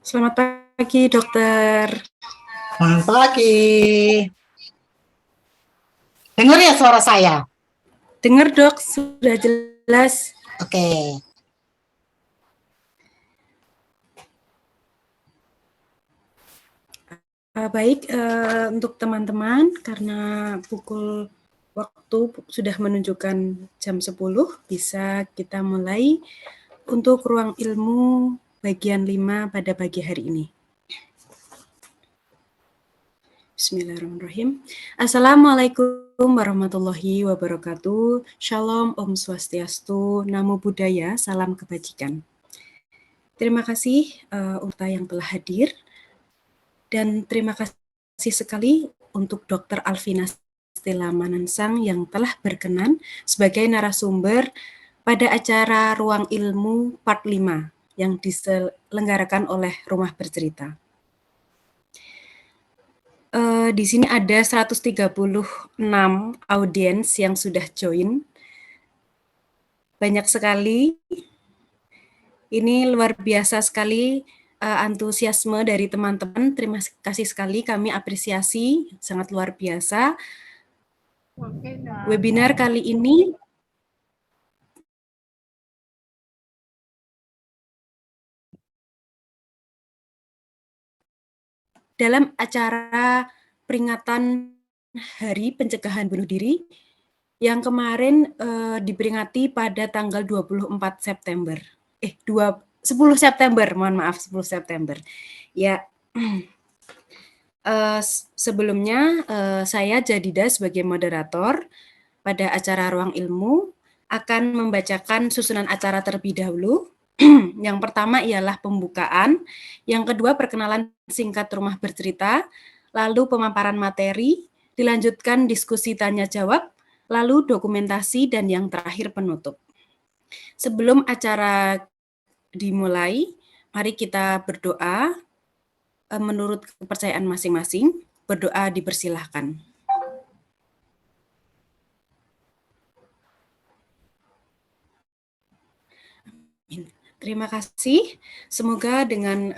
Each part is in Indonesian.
Selamat pagi, dokter. Selamat pagi. Dengar ya suara saya? Dengar, dok, sudah jelas. Oke. Baik, untuk teman-teman, karena waktu sudah menunjukkan jam 10, bisa kita mulai untuk ruang ilmu bagian 5 pada pagi hari ini. Bismillahirrahmanirrahim. Assalamualaikum warahmatullahi wabarakatuh. Shalom, Om Swastiastu, Namo Buddhaya, salam kebajikan. Terima kasih untuk yang telah hadir. Dan terima kasih sekali untuk Dr. Alvina Stella Manansang yang telah berkenan sebagai narasumber pada acara Ruang Ilmu Part 5 yang diselenggarakan oleh Rumah Bercerita. Di sini ada 136 audiens yang sudah join. Banyak sekali. Ini luar biasa sekali antusiasme dari teman-teman. Terima kasih sekali, kami apresiasi, sangat luar biasa. Webinar kali ini dalam acara peringatan Hari Pencegahan Bunuh Diri yang kemarin diperingati pada tanggal 24 September. 10 September, mohon maaf, 10 September. Ya, sebelumnya saya Jadida sebagai moderator pada acara Ruang Ilmu akan membacakan susunan acara terlebih dahulu. Yang pertama ialah pembukaan, yang kedua perkenalan singkat Rumah Bercerita, lalu pemaparan materi, dilanjutkan diskusi tanya jawab, lalu dokumentasi, dan yang terakhir penutup. Sebelum acara dimulai, mari kita berdoa menurut kepercayaan masing-masing. Berdoa dipersilahkan. Terima kasih. Semoga dengan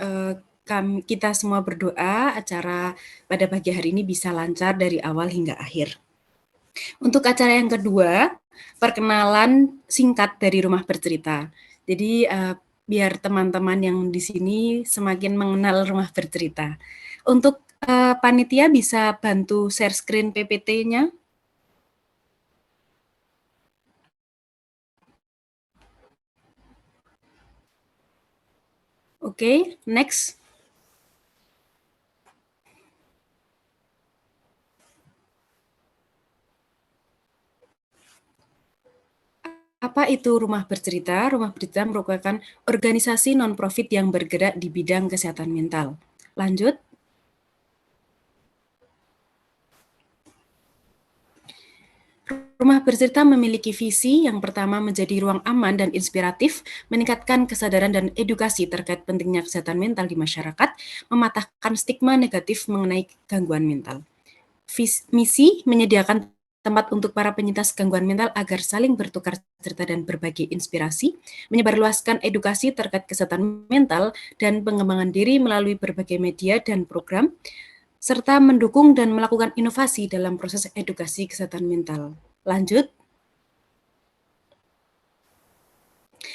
kita semua berdoa, acara pada pagi hari ini bisa lancar dari awal hingga akhir. Untuk acara yang kedua, perkenalan singkat dari Rumah Bercerita. Jadi biar teman-teman yang di sini semakin mengenal Rumah Bercerita. Untuk panitia bisa bantu share screen PPT-nya. Oke, next. Apa itu Rumah Bercerita? Rumah Bercerita merupakan organisasi non-profit yang bergerak di bidang kesehatan mental. Lanjut. Rumah Bercerita memiliki visi yang pertama menjadi ruang aman dan inspiratif, meningkatkan kesadaran dan edukasi terkait pentingnya kesehatan mental di masyarakat, mematahkan stigma negatif mengenai gangguan mental. Misi menyediakan tempat untuk para penyintas gangguan mental agar saling bertukar cerita dan berbagi inspirasi, menyebarluaskan edukasi terkait kesehatan mental dan pengembangan diri melalui berbagai media dan program, serta mendukung dan melakukan inovasi dalam proses edukasi kesehatan mental. Lanjut.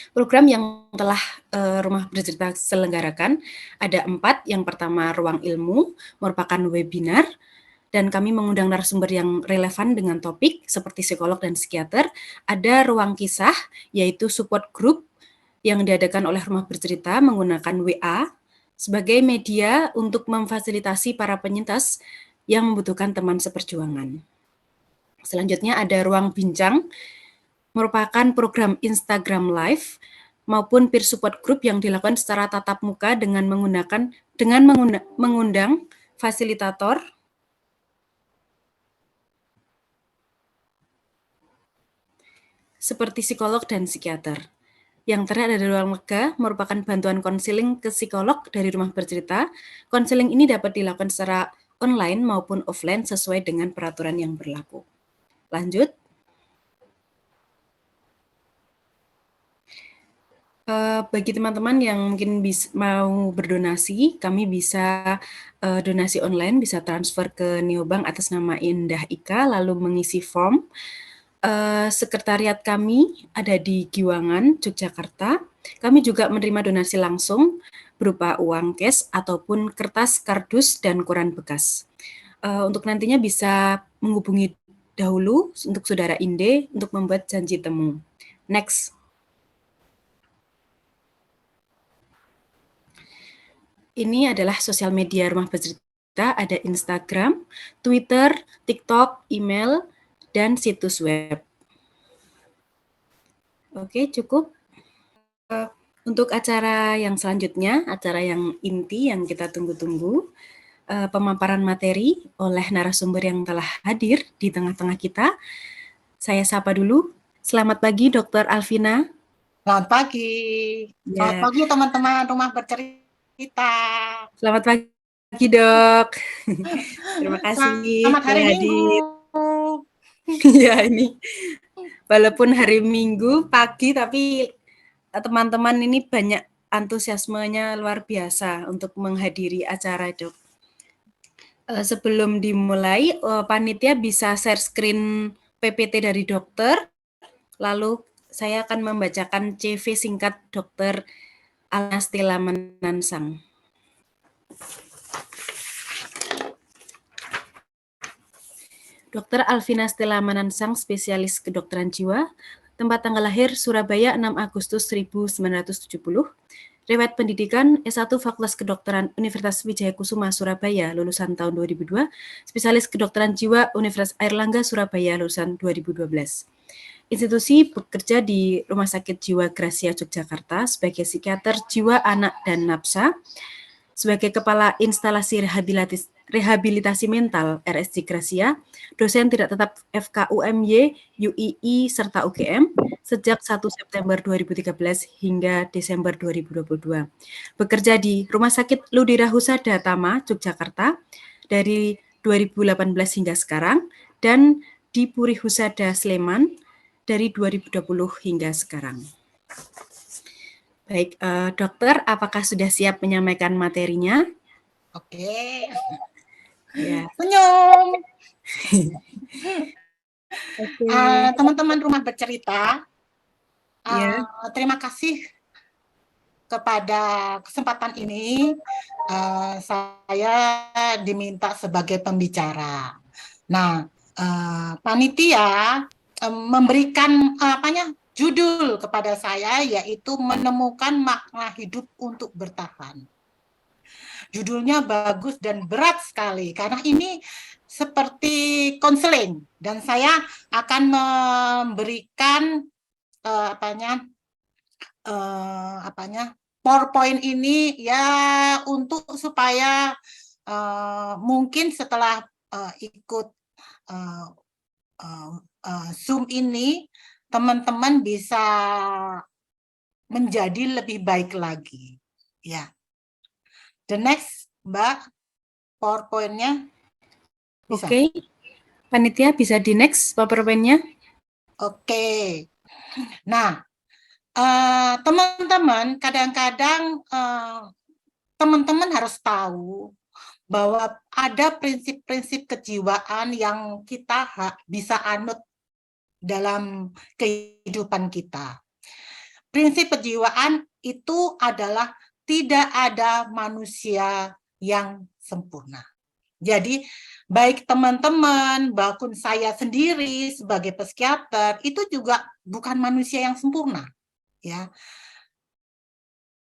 Program yang telah Rumah Bercerita selenggarakan ada 4. Yang pertama, Ruang Ilmu, merupakan webinar, dan kami mengundang narasumber yang relevan dengan topik seperti psikolog dan psikiater. Ada Ruang Kisah, yaitu support group yang diadakan oleh Rumah Bercerita menggunakan WA sebagai media untuk memfasilitasi para penyintas yang membutuhkan teman seperjuangan. Selanjutnya ada Ruang Bincang, merupakan program Instagram Live maupun peer support group yang dilakukan secara tatap muka dengan mengundang fasilitator seperti psikolog dan psikiater. Yang terakhir ada Ruang Lega, merupakan bantuan konseling ke psikolog dari Rumah Bercerita. Konseling ini dapat dilakukan secara online maupun offline sesuai dengan peraturan yang berlaku. Lanjut. Bagi teman-teman yang mungkin mau berdonasi, kami bisa donasi online, bisa transfer ke Neobank atas nama Indah Ika, lalu mengisi form. Sekretariat kami ada di Giwangan, Yogyakarta. Kami juga menerima donasi langsung berupa uang cash ataupun kertas, kardus, dan koran bekas. Untuk nantinya bisa menghubungi dahulu untuk Saudara Inde untuk membuat janji temu. Next. Ini adalah sosial media Rumah Bercerita, ada Instagram, Twitter, TikTok, email, dan situs web. Oke, cukup. Untuk acara yang selanjutnya, acara yang inti yang kita tunggu-tunggu, pemaparan materi oleh narasumber yang telah hadir di tengah-tengah kita. Saya sapa dulu. Selamat pagi, Dr. Alvina. Selamat pagi. Selamat Ya. pagi teman-teman Rumah Bercerita. Selamat pagi, Dok. Terima kasih Selamat hari telah Minggu. hadir. Ya, ini walaupun hari Minggu pagi, tapi teman-teman ini banyak antusiasmenya luar biasa untuk menghadiri acara, Dok. Sebelum dimulai, panitia bisa share screen PPT dari dokter, lalu saya akan membacakan CV singkat Dr. Alnastila Manansang. Dr. Alvina Stella Manansang, spesialis kedokteran jiwa, tempat tanggal lahir Surabaya 6 Agustus 1970, riwayat pendidikan S1 Fakultas Kedokteran Universitas Wijaya Kusuma Surabaya lulusan tahun 2002, spesialis kedokteran jiwa Universitas Airlangga Surabaya lulusan 2012. Institusi bekerja di Rumah Sakit Jiwa Gracia Yogyakarta sebagai psikiater jiwa anak dan nafsa, sebagai Kepala Instalasi Rehabilitasi Mental RSJ Gracia, dosen tidak tetap FKUMY, UII, serta UGM sejak 1 September 2013 hingga Desember 2022. Bekerja di Rumah Sakit Ludira Husada Tama, Yogyakarta dari 2018 hingga sekarang, dan di Puri Husada Sleman dari 2020 hingga sekarang. Baik, dokter, apakah sudah siap menyampaikan materinya? Oke. Ya. Senyum. Oke. Teman-teman Rumah Bercerita, Ya. terima kasih kepada kesempatan ini. Saya diminta sebagai pembicara. Nah, panitia memberikan judul kepada saya, yaitu menemukan makna hidup untuk bertahan. Judulnya bagus dan berat sekali karena ini seperti konseling, dan saya akan memberikan PowerPoint ini ya untuk supaya mungkin setelah ikut Zoom ini teman-teman bisa menjadi lebih baik lagi. Ya. The next, Mbak, PowerPoint-nya bisa. Oke. Panitia bisa di next PowerPoint-nya. Oke. Nah, teman-teman, kadang-kadang teman-teman harus tahu bahwa ada prinsip-prinsip kejiwaan yang kita bisa anut dalam kehidupan kita. Prinsip kejiwaan itu adalah tidak ada manusia yang sempurna. Jadi, baik teman-teman, bahkan saya sendiri sebagai psikiater, itu juga bukan manusia yang sempurna. Ya.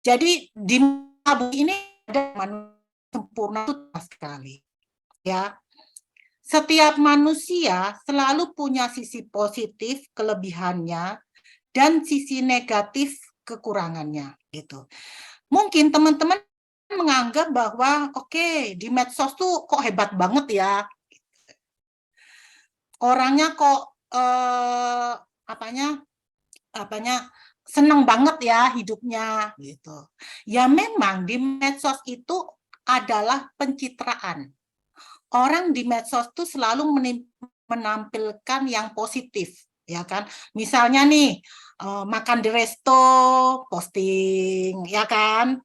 Jadi, di tubuh ini ada manusia sempurna itu sekali. Ya. Setiap manusia selalu punya sisi positif, kelebihannya, dan sisi negatif, kekurangannya. Gitu. Mungkin teman-teman menganggap bahwa oke, di medsos tuh kok hebat banget ya, orangnya kok seneng banget ya hidupnya gitu. Ya memang di medsos itu adalah pencitraan. Orang di medsos tuh selalu menampilkan yang positif ya kan? Misalnya nih, makan di resto, posting, ya kan?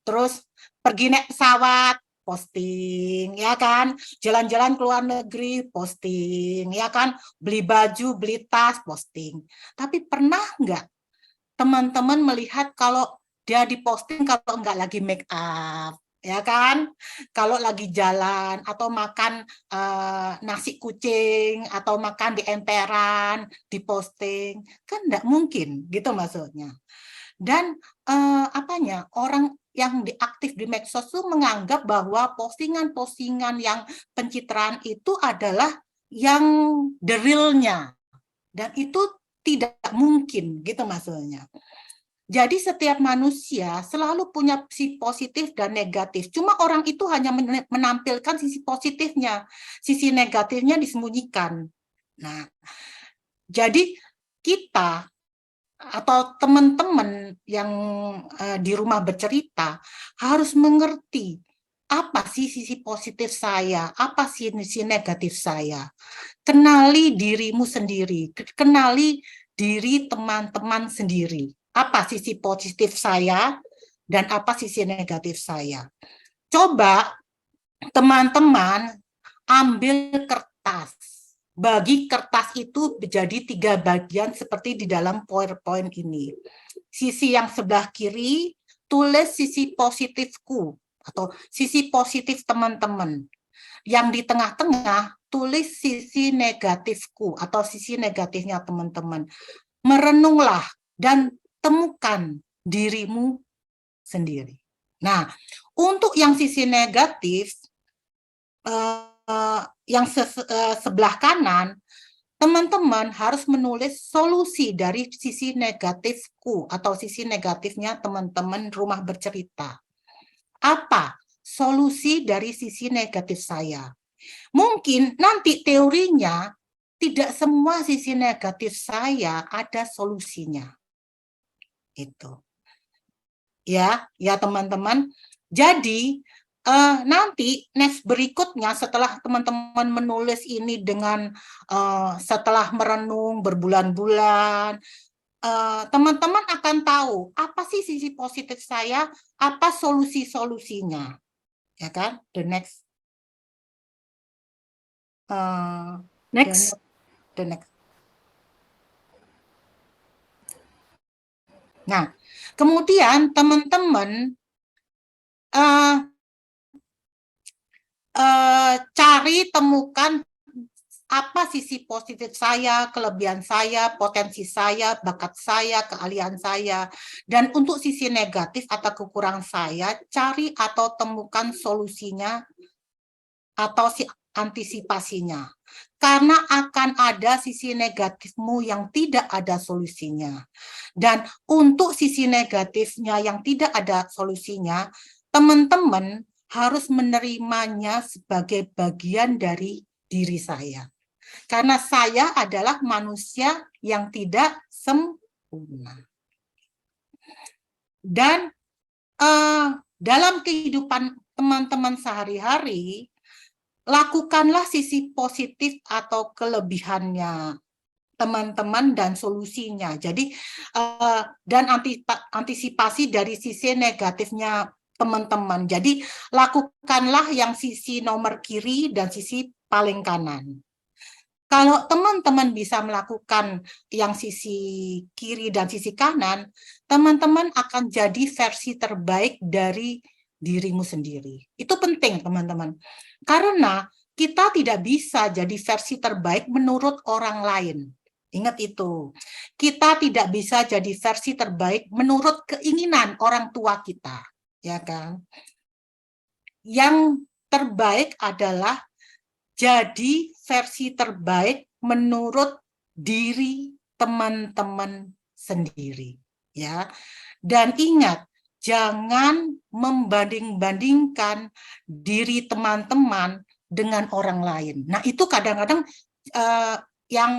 Terus pergi naik pesawat, posting, ya kan? Jalan-jalan ke luar negeri, posting, ya kan? Beli baju, beli tas, posting. Tapi pernah nggak teman-teman melihat kalau dia diposting kalau nggak lagi make up, ya kan? Kalau lagi jalan atau makan nasi kucing atau makan di emperan, diposting, kan nggak mungkin, gitu maksudnya. Dan orang yang aktif di medsos itu menganggap bahwa postingan-postingan yang pencitraan itu adalah yang the real-nya, dan itu tidak mungkin, gitu maksudnya. Jadi setiap manusia selalu punya sisi positif dan negatif. Cuma orang itu hanya menampilkan sisi positifnya, sisi negatifnya disembunyikan. Nah, jadi kita atau teman-teman yang di rumah bercerita harus mengerti apa sih sisi positif saya, apa sih sisi negatif saya. Kenali dirimu sendiri, kenali diri teman-teman sendiri. Apa sisi positif saya dan apa sisi negatif saya. Coba teman-teman ambil kertas. Bagi kertas itu menjadi 3 bagian seperti di dalam PowerPoint ini. Sisi yang sebelah kiri, tulis sisi positifku atau sisi positif teman-teman. Yang di tengah-tengah, tulis sisi negatifku atau sisi negatifnya teman-teman. Merenunglah dan temukan dirimu sendiri. Nah, untuk yang sisi negatif, yang sebelah kanan, teman-teman harus menulis solusi dari sisi negatifku atau sisi negatifnya teman-teman rumah bercerita. Apa solusi dari sisi negatif saya? Mungkin nanti teorinya tidak semua sisi negatif saya ada solusinya. Itu. Ya teman-teman. Jadi nanti next berikutnya setelah teman-teman menulis ini dengan setelah merenung berbulan-bulan, teman-teman akan tahu apa sih sisi positif saya, apa solusi-solusinya, ya kan? The next. Next. The next. Nah, kemudian teman-teman cari, temukan apa sisi positif saya, kelebihan saya, potensi saya, bakat saya, keahlian saya. Dan untuk sisi negatif atau kekurangan saya, cari atau temukan solusinya atau antisipasinya. Karena akan ada sisi negatifmu yang tidak ada solusinya. Dan untuk sisi negatifnya yang tidak ada solusinya, teman-teman harus menerimanya sebagai bagian dari diri saya. Karena saya adalah manusia yang tidak sempurna. Dan dalam kehidupan teman-teman sehari-hari, lakukanlah sisi positif atau kelebihannya teman-teman dan solusinya. Jadi dan antisipasi dari sisi negatifnya teman-teman. Jadi lakukanlah yang sisi nomor kiri dan sisi paling kanan. Kalau teman-teman bisa melakukan yang sisi kiri dan sisi kanan, teman-teman akan jadi versi terbaik dari dirimu sendiri. Itu penting, teman-teman. Karena kita tidak bisa jadi versi terbaik menurut orang lain. Ingat itu. Kita tidak bisa jadi versi terbaik menurut keinginan orang tua kita, ya kan? Yang terbaik adalah jadi versi terbaik menurut diri teman-teman sendiri, ya. Dan ingat, jangan membanding-bandingkan diri teman-teman dengan orang lain. Nah, itu kadang-kadang yang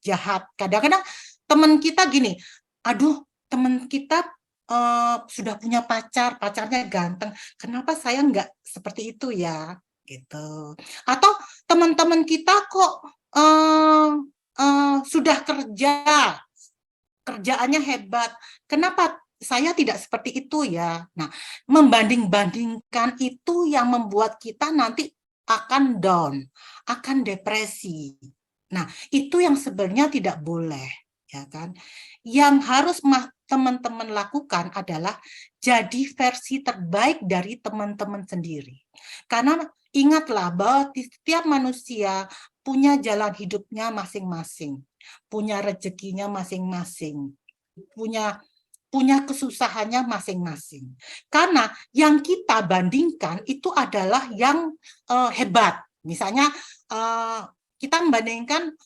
jahat. Kadang-kadang teman kita gini, aduh, teman kita sudah punya pacar, pacarnya ganteng. Kenapa saya nggak seperti itu ya? Gitu. Atau teman-teman kita kok sudah kerjaannya hebat. Kenapa saya tidak seperti itu ya? Nah, membanding-bandingkan itu yang membuat kita nanti akan down, akan depresi. Nah, itu yang sebenarnya tidak boleh, ya kan? Yang harus teman-teman lakukan adalah jadi versi terbaik dari teman-teman sendiri. Karena ingatlah bahwa setiap manusia punya jalan hidupnya masing-masing, punya rezekinya masing-masing, punya kesusahannya masing-masing. Karena yang kita bandingkan itu adalah yang hebat. Misalnya kita membandingkan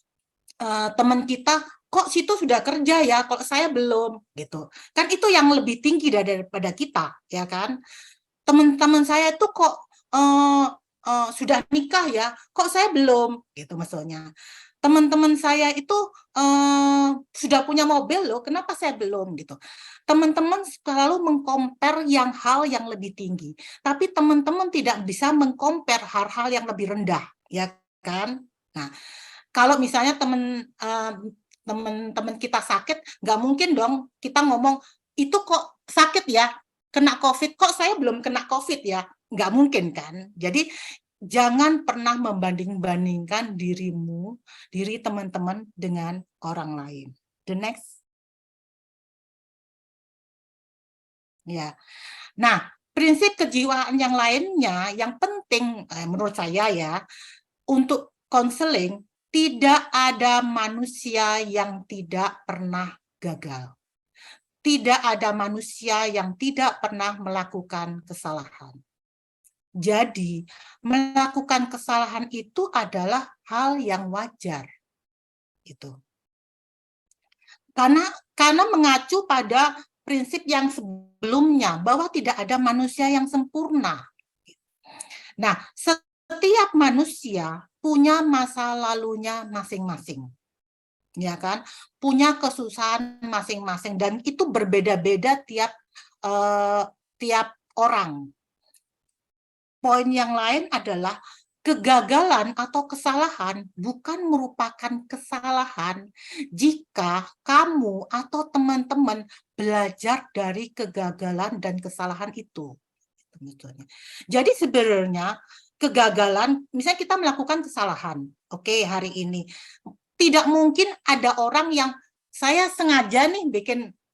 teman kita, kok situ sudah kerja ya, kok saya belum, gitu. Kan itu yang lebih tinggi daripada kita, ya kan? Teman-teman saya itu kok sudah nikah ya, kok saya belum, gitu maksudnya. Teman-teman saya itu sudah punya mobil loh, kenapa saya belum, gitu. Teman-teman selalu mengcompare hal yang lebih tinggi, tapi teman-teman tidak bisa mengcompare hal-hal yang lebih rendah, ya kan? Nah, kalau misalnya teman-teman kita sakit, nggak mungkin dong kita ngomong, itu kok sakit ya, kena COVID, kok saya belum kena COVID ya, nggak mungkin kan. Jadi jangan pernah membanding-bandingkan diri teman-teman dengan orang lain. The next. Ya. Nah, prinsip kejiwaan yang lainnya yang penting menurut saya ya, untuk konseling, tidak ada manusia yang tidak pernah gagal. Tidak ada manusia yang tidak pernah melakukan kesalahan. Jadi, melakukan kesalahan itu adalah hal yang wajar. Gitu. Karena mengacu pada prinsip yang sebelumnya, bahwa tidak ada manusia yang sempurna. Nah, setiap manusia punya masa lalunya masing-masing. Ya kan? Punya kesusahan masing-masing dan itu berbeda-beda tiap orang. Poin yang lain adalah kegagalan atau kesalahan bukan merupakan kesalahan jika kamu atau teman-teman belajar dari kegagalan dan kesalahan itu. Jadi sebenarnya kegagalan, misalnya kita melakukan kesalahan, oke, hari ini tidak mungkin ada orang yang saya sengaja nih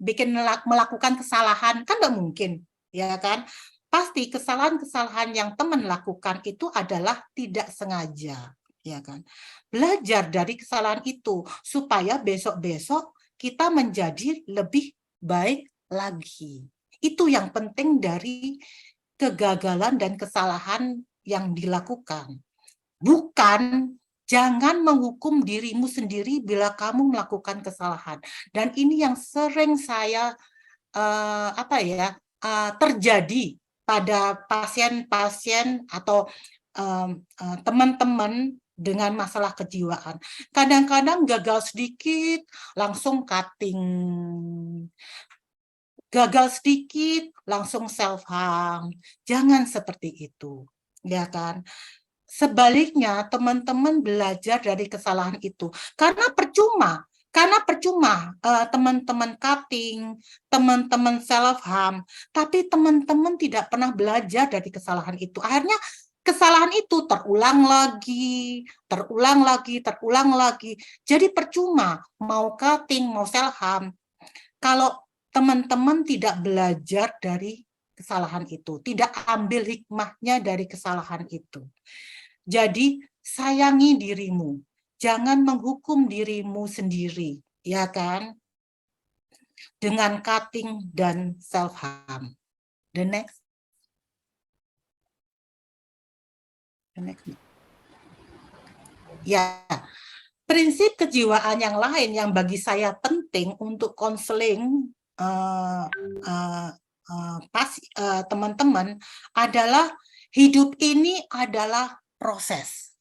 bikin melakukan kesalahan, kan nggak mungkin, ya kan? Pasti kesalahan-kesalahan yang teman lakukan itu adalah tidak sengaja, ya kan? Belajar dari kesalahan itu supaya besok-besok kita menjadi lebih baik lagi. Itu yang penting dari kegagalan dan kesalahan yang dilakukan. Bukan jangan menghukum dirimu sendiri bila kamu melakukan kesalahan. Dan ini yang sering saya terjadi pada pasien-pasien atau teman-teman dengan masalah kejiwaan. Kadang-kadang gagal sedikit, langsung cutting. Gagal sedikit, langsung self-harm. Jangan seperti itu. Ya kan? Sebaliknya, teman-teman belajar dari kesalahan itu. Karena percuma teman-teman cutting, teman-teman self-harm, tapi teman-teman tidak pernah belajar dari kesalahan itu. Akhirnya kesalahan itu terulang lagi, terulang lagi, terulang lagi. Jadi percuma mau cutting, mau self-harm. Kalau teman-teman tidak belajar dari kesalahan itu, tidak ambil hikmahnya dari kesalahan itu. Jadi sayangi dirimu, jangan menghukum dirimu sendiri, ya kan? Dengan cutting dan self-harm. The next. Ya, prinsip kejiwaan yang lain yang bagi saya penting untuk konseling teman-teman adalah hidup ini adalah proses.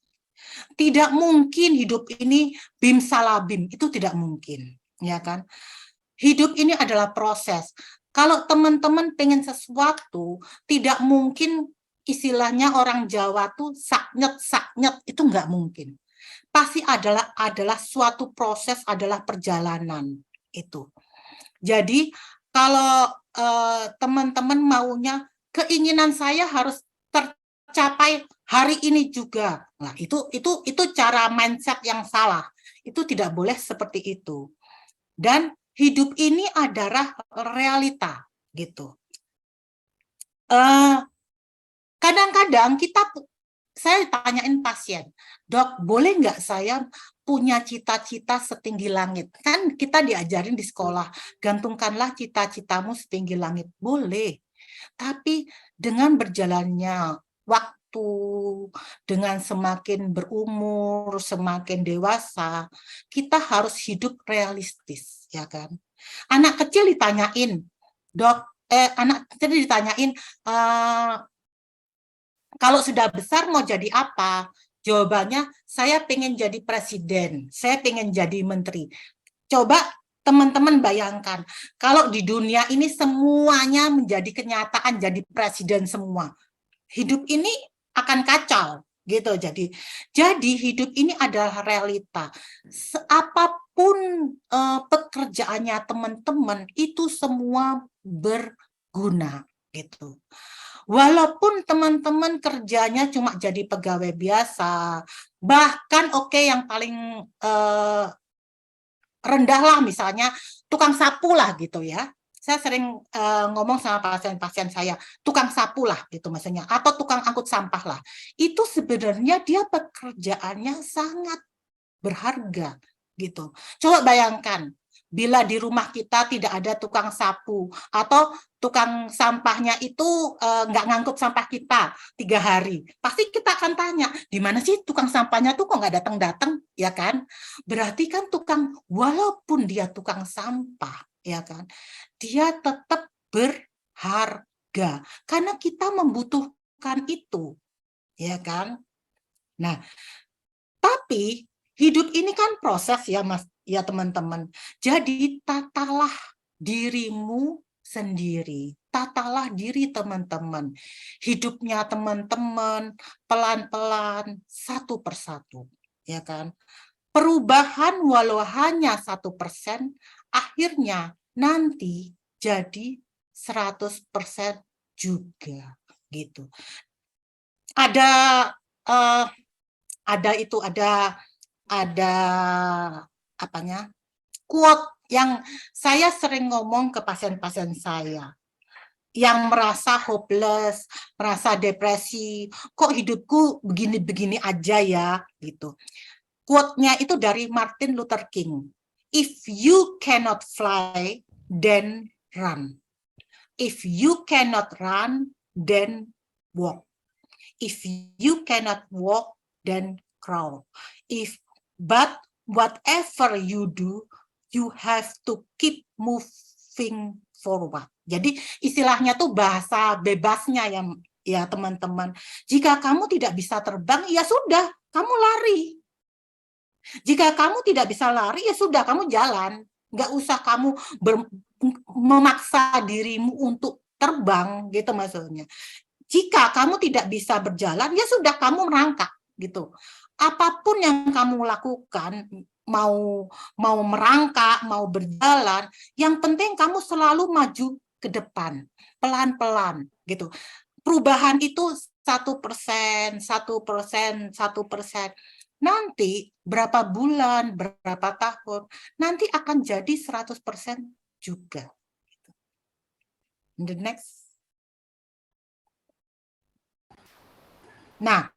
Tidak mungkin hidup ini bim salabim, itu tidak mungkin, ya kan? Hidup ini adalah proses. Kalau teman-teman pengen sesuatu, tidak mungkin istilahnya orang Jawa tuh saknyet, itu nggak mungkin. pasti adalah suatu proses, adalah perjalanan itu. Jadi kalau teman-teman maunya keinginan saya harus tercapai hari ini juga. Nah, itu cara mindset yang salah. Itu tidak boleh seperti itu. Dan hidup ini adalah realita gitu. Kadang-kadang saya tanyain pasien, dok, boleh nggak saya punya cita-cita setinggi langit? Kan kita diajarin di sekolah, gantungkanlah cita-citamu setinggi langit. Boleh, tapi dengan berjalannya waktu, dengan semakin berumur, semakin dewasa, kita harus hidup realistis, ya kan? Anak kecil ditanyain, dok, anak kecil ditanyain, kalau sudah besar mau jadi apa? Jawabannya, saya pengen jadi presiden, saya pengen jadi menteri. Coba teman-teman bayangkan, kalau di dunia ini semuanya menjadi kenyataan, jadi presiden semua. Hidup ini akan kacau, gitu. Jadi hidup ini adalah realita. Apapun pekerjaannya teman-teman, itu semua berguna, gitu. Walaupun teman-teman kerjanya cuma jadi pegawai biasa, bahkan yang paling rendah lah misalnya tukang sapu lah gitu ya. Saya sering ngomong sama pasien-pasien saya, tukang sapu lah gitu maksudnya, atau tukang angkut sampah lah. Itu sebenarnya dia pekerjaannya sangat berharga gitu. Coba bayangkan, bila di rumah kita tidak ada tukang sapu atau tukang sampahnya itu nggak ngangkut sampah kita 3 hari, pasti kita akan tanya, di mana sih tukang sampahnya tuh kok nggak datang-datang, ya kan? Berarti kan walaupun dia tukang sampah, ya kan, dia tetap berharga karena kita membutuhkan itu, ya kan? Nah, tapi hidup ini kan proses ya Mas, ya teman-teman. Jadi tatalah dirimu sendiri, tatalah diri teman-teman. Hidupnya teman-teman pelan-pelan, satu persatu, ya kan? Perubahan walau hanya 1%, akhirnya nanti jadi 100% juga, gitu. Ada quote yang saya sering ngomong ke pasien-pasien saya yang merasa hopeless, merasa depresi, kok hidupku begini-begini aja ya, gitu. Quote-nya itu dari Martin Luther King. If you cannot fly, then run. If you cannot run, then walk. If you cannot walk, then crawl. But whatever you do, you have to keep moving forward. Jadi istilahnya tuh bahasa bebasnya ya teman-teman. Jika kamu tidak bisa terbang, ya sudah, kamu lari. Jika kamu tidak bisa lari, ya sudah, kamu jalan. Nggak usah kamu memaksa dirimu untuk terbang, gitu maksudnya. Jika kamu tidak bisa berjalan, ya sudah, kamu merangkak, gitu. Apapun yang kamu lakukan, mau merangkak, mau berjalan, yang penting kamu selalu maju ke depan, pelan-pelan, gitu. Perubahan itu 1%, 1%, 1%. Nanti berapa bulan, berapa tahun, nanti akan jadi 100% juga. The next. Nah,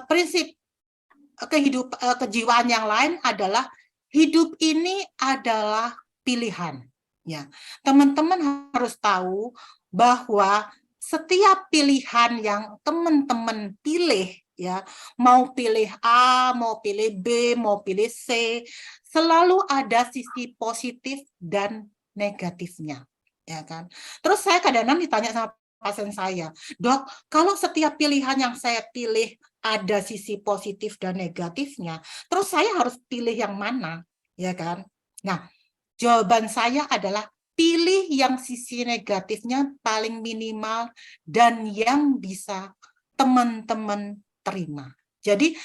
prinsip kejiwaan yang lain adalah hidup ini adalah pilihan. Ya, teman-teman harus tahu bahwa setiap pilihan yang teman-teman pilih, ya, mau pilih A, mau pilih B, mau pilih C, selalu ada sisi positif dan negatifnya, ya kan? Terus saya kadang-kadang ditanya sama pasien saya, dok, kalau setiap pilihan yang saya pilih ada sisi positif dan negatifnya, terus saya harus pilih yang mana, ya kan? Nah, jawaban saya adalah pilih yang sisi negatifnya paling minimal dan yang bisa teman-teman terima. Jadi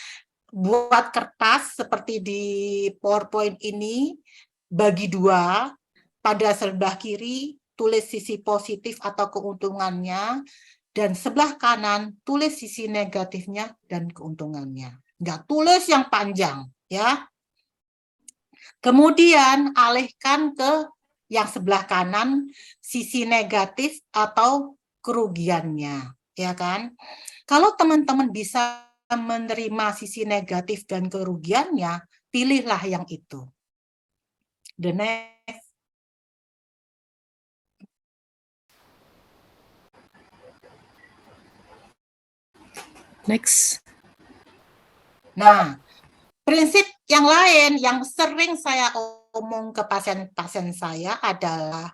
buat kertas seperti di PowerPoint ini, bagi dua, pada sebelah kiri tulis sisi positif atau keuntungannya, dan sebelah kanan tulis sisi negatifnya dan keuntungannya. Nggak tulis yang panjang, ya. Kemudian alihkan ke yang sebelah kanan, sisi negatif atau kerugiannya, ya kan? Kalau teman-teman bisa menerima sisi negatif dan kerugiannya, pilihlah yang itu. The next. Next. Nah, prinsip yang lain yang sering saya omong ke pasien-pasien saya adalah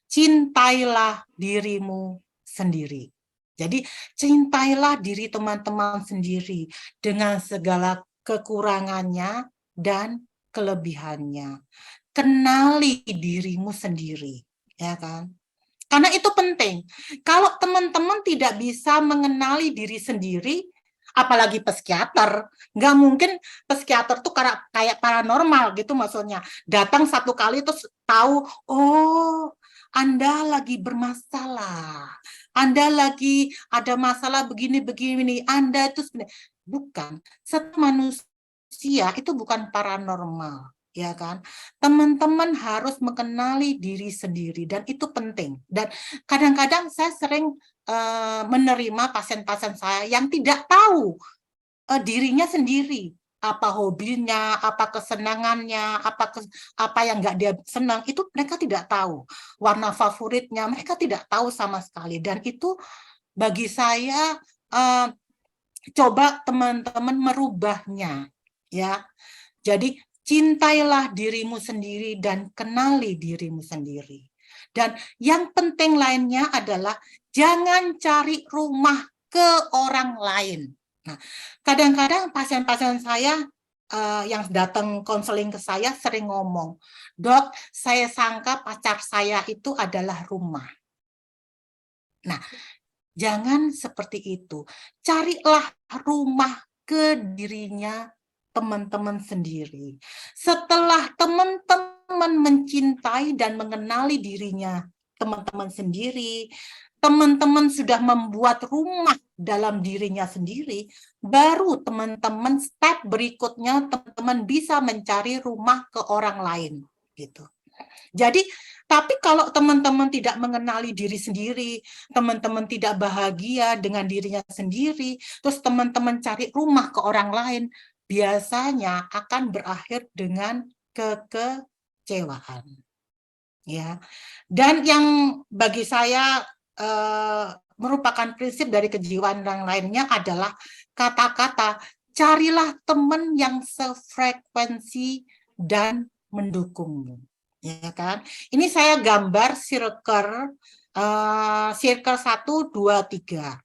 cintailah dirimu sendiri. Jadi cintailah diri teman-teman sendiri dengan segala kekurangannya dan kelebihannya. Kenali dirimu sendiri, ya kan? Karena itu penting. Kalau teman-teman tidak bisa mengenali diri sendiri, apalagi psikiater, nggak mungkin psikiater tuh kayak paranormal gitu maksudnya. Datang satu kali terus tahu, oh Anda lagi bermasalah, Anda lagi ada masalah begini-begini, Anda itu sebenarnya bukan. Setiap manusia itu bukan paranormal, ya kan? Teman-teman harus mengenali diri sendiri dan itu penting. Dan kadang-kadang saya sering menerima pasien-pasien saya yang tidak tahu dirinya sendiri, apa hobinya, apa kesenangannya, apa yang nggak dia senang, itu mereka tidak tahu. Warna favoritnya mereka tidak tahu sama sekali. Dan itu bagi saya coba teman-teman merubahnya, ya. Jadi cintailah dirimu sendiri dan kenali dirimu sendiri. Dan yang penting lainnya adalah jangan cari rumah ke orang lain. Nah, kadang-kadang pasien-pasien saya yang datang konseling ke saya sering ngomong, "Dok, saya sangka pacar saya itu adalah rumah." Nah, jangan seperti itu. Carilah rumah ke dirinya teman-teman sendiri. Setelah teman-teman mencintai dan mengenali dirinya teman-teman sendiri, teman-teman sudah membuat rumah dalam dirinya sendiri, baru teman-teman step berikutnya teman-teman bisa mencari rumah ke orang lain gitu. Jadi, tapi kalau teman-teman tidak mengenali diri sendiri, teman-teman tidak bahagia dengan dirinya sendiri, terus teman-teman cari rumah ke orang lain, biasanya akan berakhir dengan kekecewaan. Ya. Dan yang bagi saya merupakan prinsip dari kejiwaan yang lainnya adalah kata-kata carilah teman yang sefrekuensi dan mendukungmu. Ya kan? Ini saya gambar circle 1, 2, 3.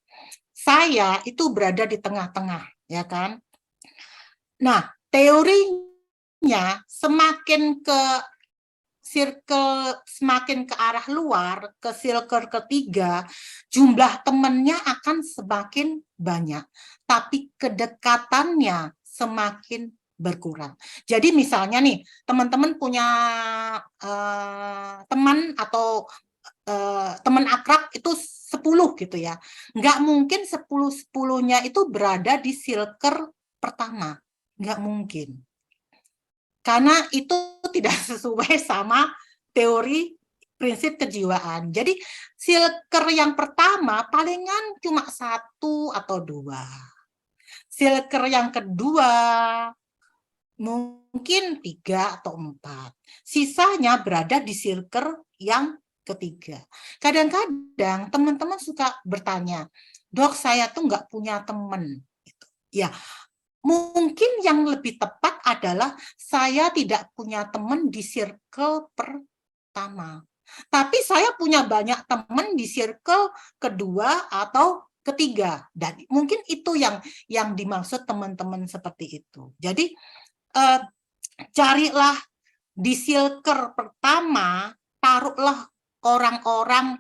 Saya itu berada di tengah-tengah, ya kan? Nah, teorinya semakin ke circle semakin ke arah luar, ke circle ketiga, jumlah temannya akan semakin banyak, tapi kedekatannya semakin berkurang. Jadi misalnya nih, teman-teman punya teman atau teman akrab itu 10 gitu ya. Nggak mungkin 10-10-nya itu berada di circle pertama. Nggak mungkin. Karena itu tidak sesuai sama teori prinsip kejiwaan. Jadi circle yang pertama palingan cuma 1 atau 2. Circle yang kedua mungkin 3 atau 4. Sisanya berada di circle yang ketiga. Kadang-kadang teman-teman suka bertanya, "Dok, saya tuh nggak punya teman." Ya, mungkin yang lebih tepat adalah saya tidak punya teman di circle pertama. Tapi saya punya banyak teman di circle kedua atau ketiga. Dan mungkin itu yang dimaksud teman-teman seperti itu. Jadi carilah di circle pertama, taruhlah orang-orang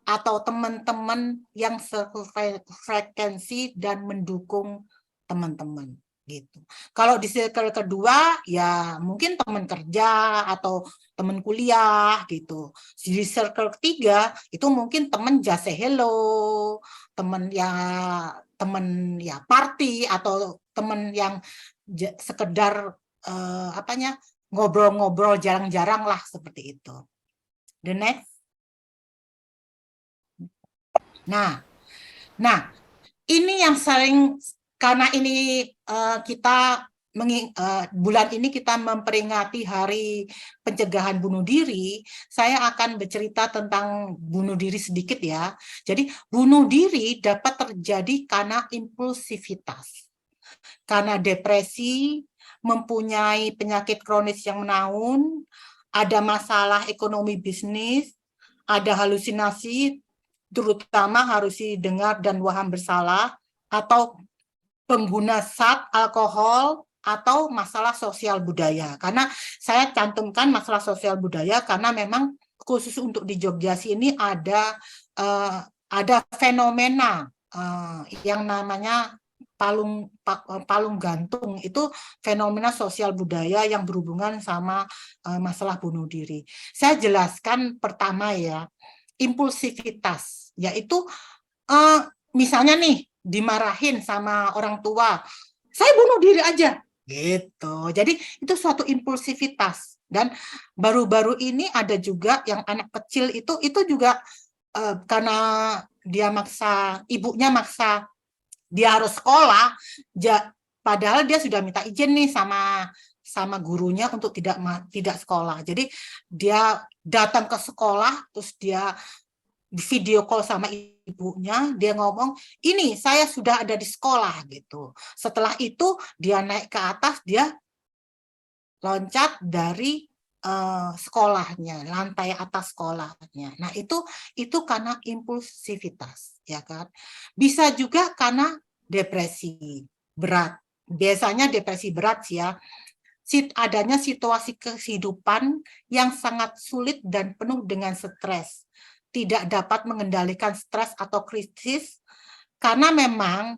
atau teman-teman yang sefrekuensi dan mendukung teman-teman gitu. Kalau di circle kedua ya mungkin teman kerja atau teman kuliah gitu. Di circle ketiga itu mungkin teman just say hello, teman ya party atau teman yang sekedar ngobrol-ngobrol jarang-jarang lah seperti itu. The next. Nah, ini yang sering karena ini kita bulan ini kita memperingati Hari Pencegahan Bunuh Diri, saya akan bercerita tentang bunuh diri sedikit ya. Jadi bunuh diri dapat terjadi karena impulsivitas, karena depresi, mempunyai penyakit kronis yang menaun, ada masalah ekonomi bisnis, ada halusinasi, terutama halusinasi dengar dan waham bersalah, atau pengguna zat, alkohol, atau masalah sosial budaya. Karena saya cantumkan masalah sosial budaya karena memang khusus untuk di Jogja sini ada fenomena yang namanya palung gantung. Itu fenomena sosial budaya yang berhubungan sama masalah bunuh diri. Saya jelaskan pertama ya, impulsivitas, yaitu misalnya nih dimarahin sama orang tua, saya bunuh diri aja gitu. Jadi itu suatu impulsivitas. Dan baru-baru ini ada juga yang anak kecil itu juga karena ibunya maksa dia harus sekolah, padahal dia sudah minta izin nih sama gurunya untuk tidak sekolah. Jadi dia datang ke sekolah, terus dia video call sama ibunya, dia ngomong, ini saya sudah ada di sekolah gitu. Setelah itu dia naik ke atas, dia loncat dari sekolahnya, lantai atas sekolahnya. Nah, itu karena impulsivitas, ya kan? Bisa juga karena depresi berat. Biasanya depresi berat ya, adanya situasi kehidupan yang sangat sulit dan penuh dengan stres. Tidak dapat mengendalikan stres atau krisis karena memang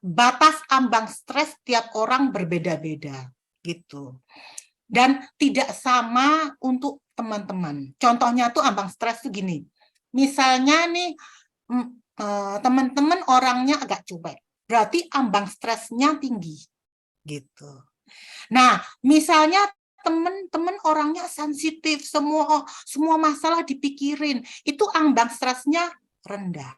batas ambang stres tiap orang berbeda-beda gitu. Dan tidak sama untuk teman-teman. Contohnya tuh ambang stres tuh gini. Misalnya nih teman-teman orangnya agak cuek, berarti ambang stresnya tinggi gitu. Nah, misalnya teman-teman orangnya sensitif, semua masalah dipikirin, itu ambang stresnya rendah.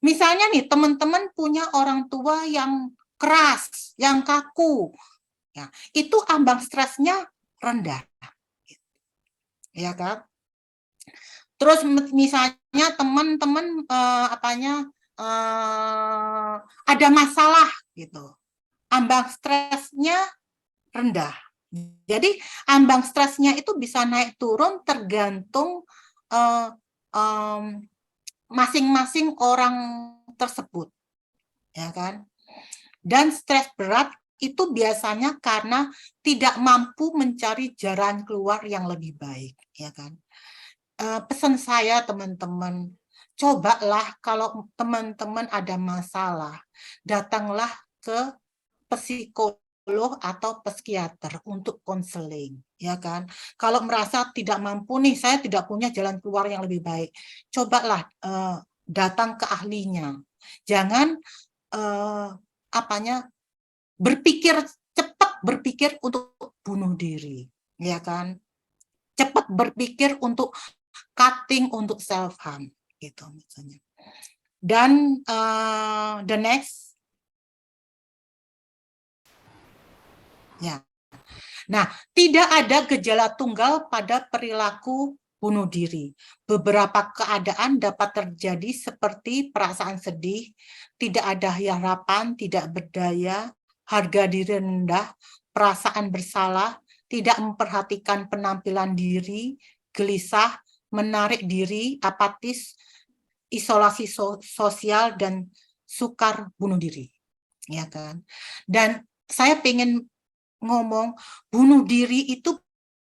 Misalnya nih, teman-teman punya orang tua yang keras, yang kaku, ya, itu ambang stresnya rendah, ya kan? Terus misalnya teman-teman ada masalah gitu, ambang stresnya rendah. Jadi ambang stresnya itu bisa naik turun tergantung masing-masing orang tersebut, ya kan? Dan stres berat itu biasanya karena tidak mampu mencari jalan keluar yang lebih baik, ya kan? Pesan saya teman-teman, cobalah kalau teman-teman ada masalah, datanglah ke psikolog atau psikiater untuk konseling, ya kan? Kalau merasa tidak mampu nih, saya tidak punya jalan keluar yang lebih baik, cobalah datang ke ahlinya. Jangan cepat berpikir untuk bunuh diri, ya kan? Cepat berpikir untuk cutting, untuk self harm, gitu misalnya. Dan the next. Ya. Nah, tidak ada gejala tunggal pada perilaku bunuh diri. Beberapa keadaan dapat terjadi seperti perasaan sedih, tidak ada harapan, tidak berdaya, harga diri rendah, perasaan bersalah, tidak memperhatikan penampilan diri, gelisah, menarik diri, apatis, isolasi sosial, dan sukar bunuh diri. Ya kan? Dan saya pengen ngomong, bunuh diri itu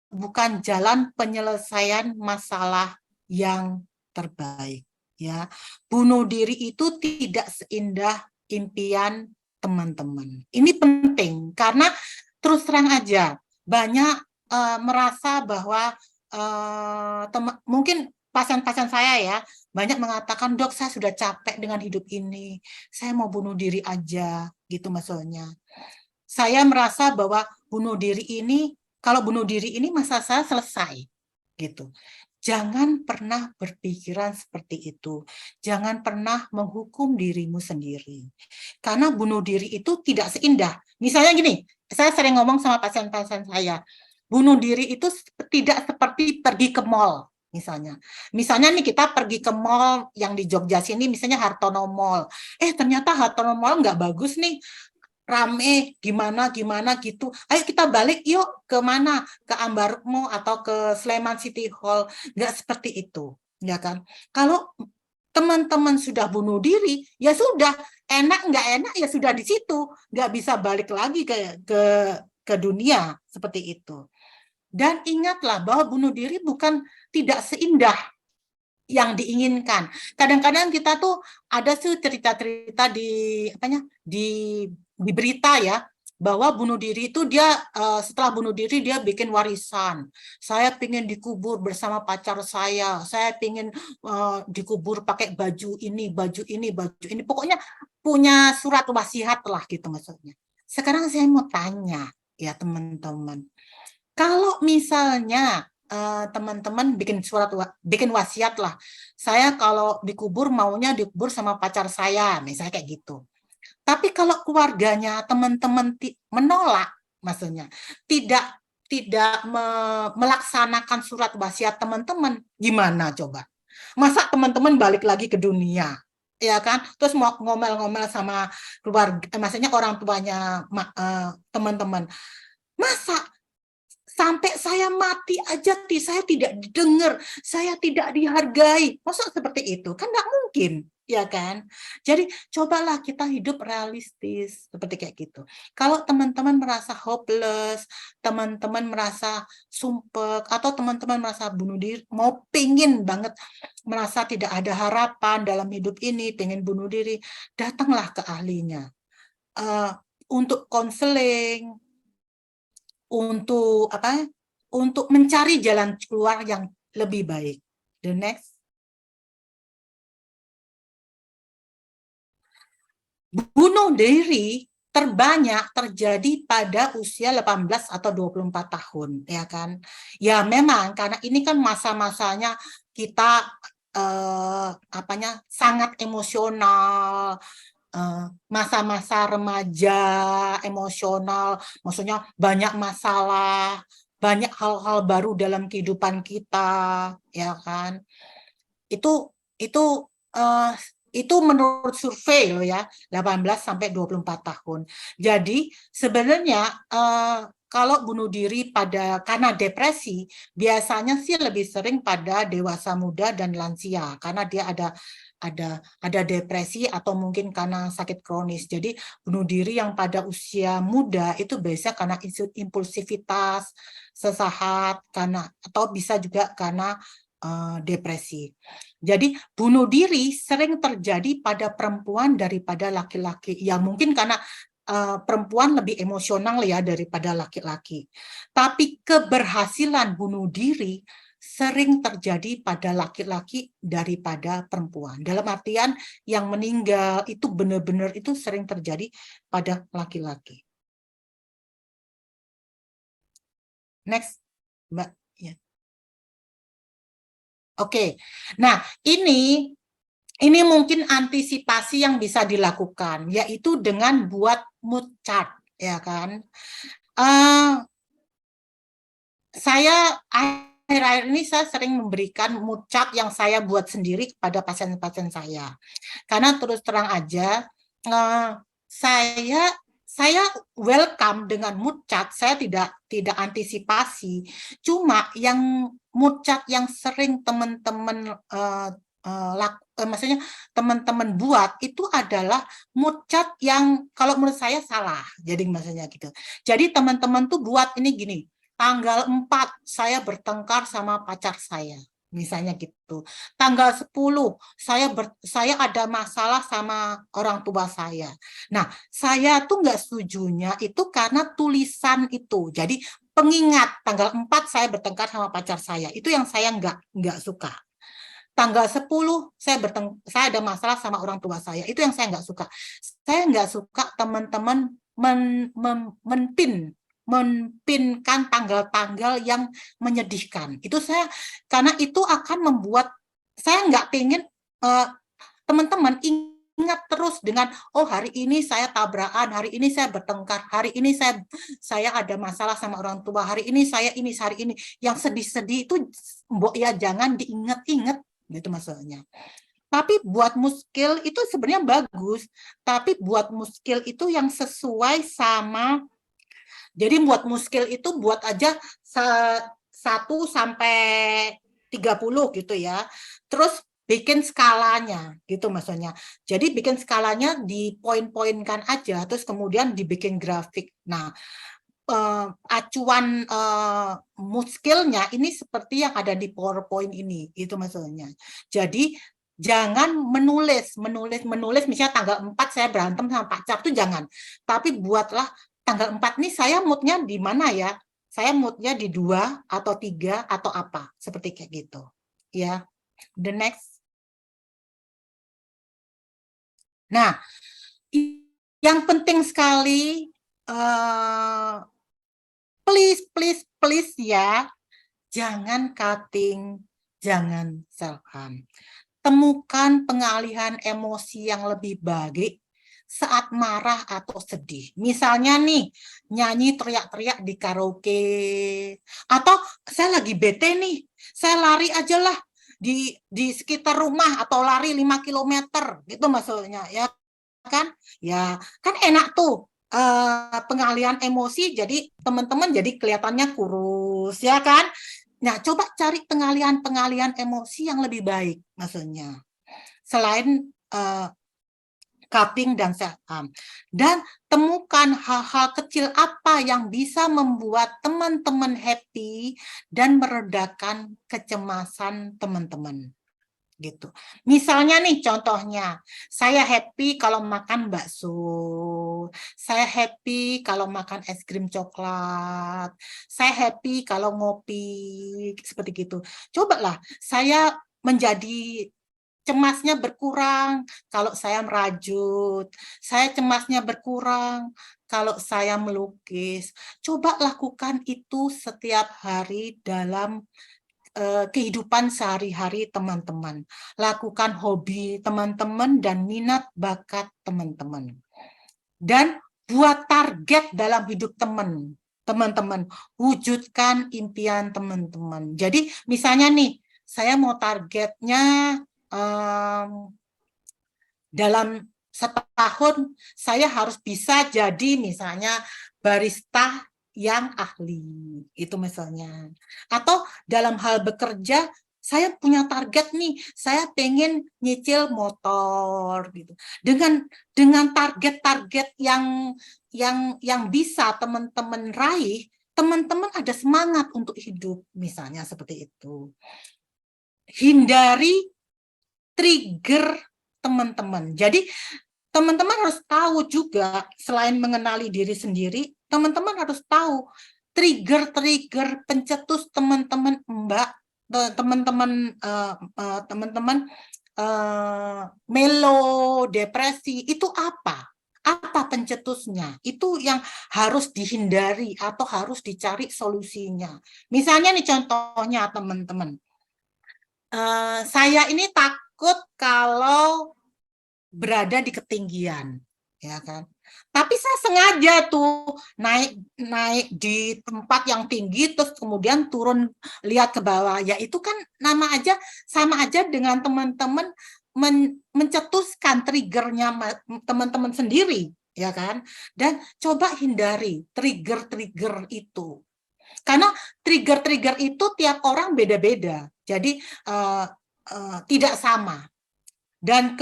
bukan jalan penyelesaian masalah yang terbaik. Ya, bunuh diri itu tidak seindah impian teman-teman. Ini penting karena terus terang aja banyak merasa bahwa mungkin pasien-pasien saya ya banyak mengatakan, dok saya sudah capek dengan hidup ini, saya mau bunuh diri aja, gitu maksudnya. Saya merasa bahwa bunuh diri ini, kalau bunuh diri ini masa saya selesai, gitu. Jangan pernah berpikiran seperti itu. Jangan pernah menghukum dirimu sendiri. Karena bunuh diri itu tidak seindah. Misalnya gini, saya sering ngomong sama pasien-pasien saya, bunuh diri itu tidak seperti pergi ke mall. Misalnya nih kita pergi ke mall yang di Jogja sini, misalnya Hartono Mall. Ternyata Hartono Mall nggak bagus nih, rame gimana gitu. Ayo kita balik yuk ke mana? Ke Ambarukmo atau ke Sleman City Hall. Nggak seperti itu, ya kan? Kalau teman-teman sudah bunuh diri, ya sudah, enak nggak enak ya sudah di situ, nggak bisa balik lagi ke dunia seperti itu. Dan ingatlah bahwa bunuh diri bukan tidak seindah yang diinginkan. Kadang-kadang kita tuh ada sih cerita-cerita di berita ya, bahwa bunuh diri itu dia setelah bunuh diri dia bikin warisan. Saya pingin dikubur bersama pacar saya pingin dikubur pakai baju ini, pokoknya punya surat wasiat lah gitu maksudnya. Sekarang saya mau tanya ya teman-teman, kalau misalnya teman-teman bikin wasiat lah, saya kalau dikubur maunya dikubur sama pacar saya, misalnya kayak gitu. Tapi kalau keluarganya teman-teman menolak, maksudnya tidak melaksanakan surat wasiat teman-teman, gimana coba? Masa teman-teman balik lagi ke dunia, ya kan? Terus mau ngomel-ngomel sama keluarga, maksudnya orang tuanya teman-teman. Masa sampai saya mati aja, saya tidak didengar, saya tidak dihargai. Masa seperti itu? Kan nggak mungkin, ya kan? Jadi cobalah kita hidup realistis, seperti kayak gitu. Kalau teman-teman merasa hopeless, teman-teman merasa sumpek, atau teman-teman merasa bunuh diri, mau pingin banget merasa tidak ada harapan dalam hidup ini, pengen bunuh diri, datanglah ke ahlinya. Untuk konseling, untuk mencari jalan keluar yang lebih baik. The next. Bunuh diri terbanyak terjadi pada usia 18 atau 24 tahun, ya kan? Ya memang karena ini kan masa-masanya kita sangat emosional, masa-masa remaja emosional, maksudnya banyak masalah, banyak hal-hal baru dalam kehidupan kita, ya kan? Itu menurut survei loh ya, 18 sampai 24 tahun. Jadi sebenarnya kalau bunuh diri karena depresi, biasanya sih lebih sering pada dewasa muda dan lansia, karena dia ada depresi atau mungkin karena sakit kronis. Jadi bunuh diri yang pada usia muda itu biasa karena impulsivitas, sesaat, atau bisa juga karena depresi. Jadi bunuh diri sering terjadi pada perempuan daripada laki-laki. Ya mungkin karena perempuan lebih emosional ya daripada laki-laki. Tapi keberhasilan bunuh diri sering terjadi pada laki-laki daripada perempuan. Dalam artian yang meninggal itu benar-benar itu sering terjadi pada laki-laki. Next, Mbak. Ya. Oke, nah ini mungkin antisipasi yang bisa dilakukan, yaitu dengan buat mood chart, ya kan? Saya akhir-akhir ini saya sering memberikan mood chart yang saya buat sendiri kepada pasien-pasien saya, karena terus terang aja saya welcome dengan mood chart, saya tidak antisipasi. Cuma yang mood chart yang sering teman-teman maksudnya teman-teman buat itu adalah mood chart yang kalau menurut saya salah. Jadi maksudnya gitu. Jadi teman-teman tuh buat ini gini, tanggal 4 saya bertengkar sama pacar saya. misalnya gitu. Tanggal 10 saya ada masalah sama orang tua saya. Nah, saya tuh nggak setujunya itu karena tulisan itu. Jadi pengingat tanggal 4 saya bertengkar sama pacar saya. Itu yang saya nggak suka. Tanggal 10 saya ada masalah sama orang tua saya. Itu yang saya nggak suka. Saya nggak suka teman-teman menpinkan tanggal-tanggal yang menyedihkan. Itu saya karena itu akan membuat saya nggak pengen teman-teman ingat terus dengan hari ini saya tabrakan, hari ini saya bertengkar, hari ini saya ada masalah sama orang tua, hari ini hari ini yang sedih-sedih itu mbok ya jangan diingat-ingat gitu maksudnya. Tapi buat muskil itu sebenarnya bagus, tapi buat muskil itu yang sesuai sama. Jadi buat muskil itu buat aja 1 sampai 30 gitu ya. Terus bikin skalanya gitu maksudnya. Jadi bikin skalanya di poin-poinkan aja, terus kemudian dibikin grafik. Nah, acuan muskilnya ini seperti yang ada di PowerPoint ini, itu maksudnya. Jadi jangan menulis misalnya tanggal 4 saya berantem sama pacar tuh jangan. Tapi buatlah tanggal 4 nih saya moodnya di mana ya? Saya moodnya di 2 atau 3 atau apa? Seperti kayak gitu. Ya. The next. Nah, yang penting sekali please ya, jangan cutting, jangan self-harm. Temukan pengalihan emosi yang lebih baik saat marah atau sedih. Misalnya nih, nyanyi teriak-teriak di karaoke. Atau saya lagi bete nih, saya lari aja lah di sekitar rumah atau lari 5 km gitu maksudnya ya kan? Ya, kan enak tuh. Pengalihan emosi jadi teman-teman jadi kelihatannya kurus ya kan? Nah, coba cari pengalihan emosi yang lebih baik maksudnya. Selain cutting dan self-harm. Dan temukan hal-hal kecil apa yang bisa membuat teman-teman happy dan meredakan kecemasan teman-teman. Gitu. Misalnya nih contohnya, saya happy kalau makan bakso, saya happy kalau makan es krim coklat, saya happy kalau ngopi, seperti gitu. Cobalah saya menjadi cemasnya berkurang kalau saya merajut, saya cemasnya berkurang kalau saya melukis. Coba lakukan itu setiap hari dalam kehidupan sehari-hari teman-teman. Lakukan hobi teman-teman dan minat bakat teman-teman. Dan buat target dalam hidup teman-teman. Wujudkan impian teman-teman. Jadi misalnya nih, saya mau targetnya dalam setahun saya harus bisa jadi misalnya barista yang ahli, itu misalnya. Atau dalam hal bekerja, saya punya target nih, saya pengen nyicil motor gitu. Dengan target-target yang bisa teman-teman raih, teman-teman ada semangat untuk hidup, misalnya seperti itu. Hindari trigger teman-teman. Jadi teman-teman harus tahu juga selain mengenali diri sendiri, teman-teman harus tahu trigger-trigger pencetus teman-teman Mbak, teman-teman melo, depresi itu apa? Apa pencetusnya? Itu yang harus dihindari atau harus dicari solusinya. Misalnya nih contohnya teman-teman. Saya ini takut kalau berada di ketinggian, ya kan? Tapi saya sengaja tuh naik di tempat yang tinggi terus kemudian turun lihat ke bawah. Ya itu kan sama aja dengan teman-teman mencetuskan triggernya teman-teman sendiri, ya kan? Dan coba hindari trigger-trigger itu. Karena trigger-trigger itu tiap orang beda-beda. Jadi tidak sama. Dan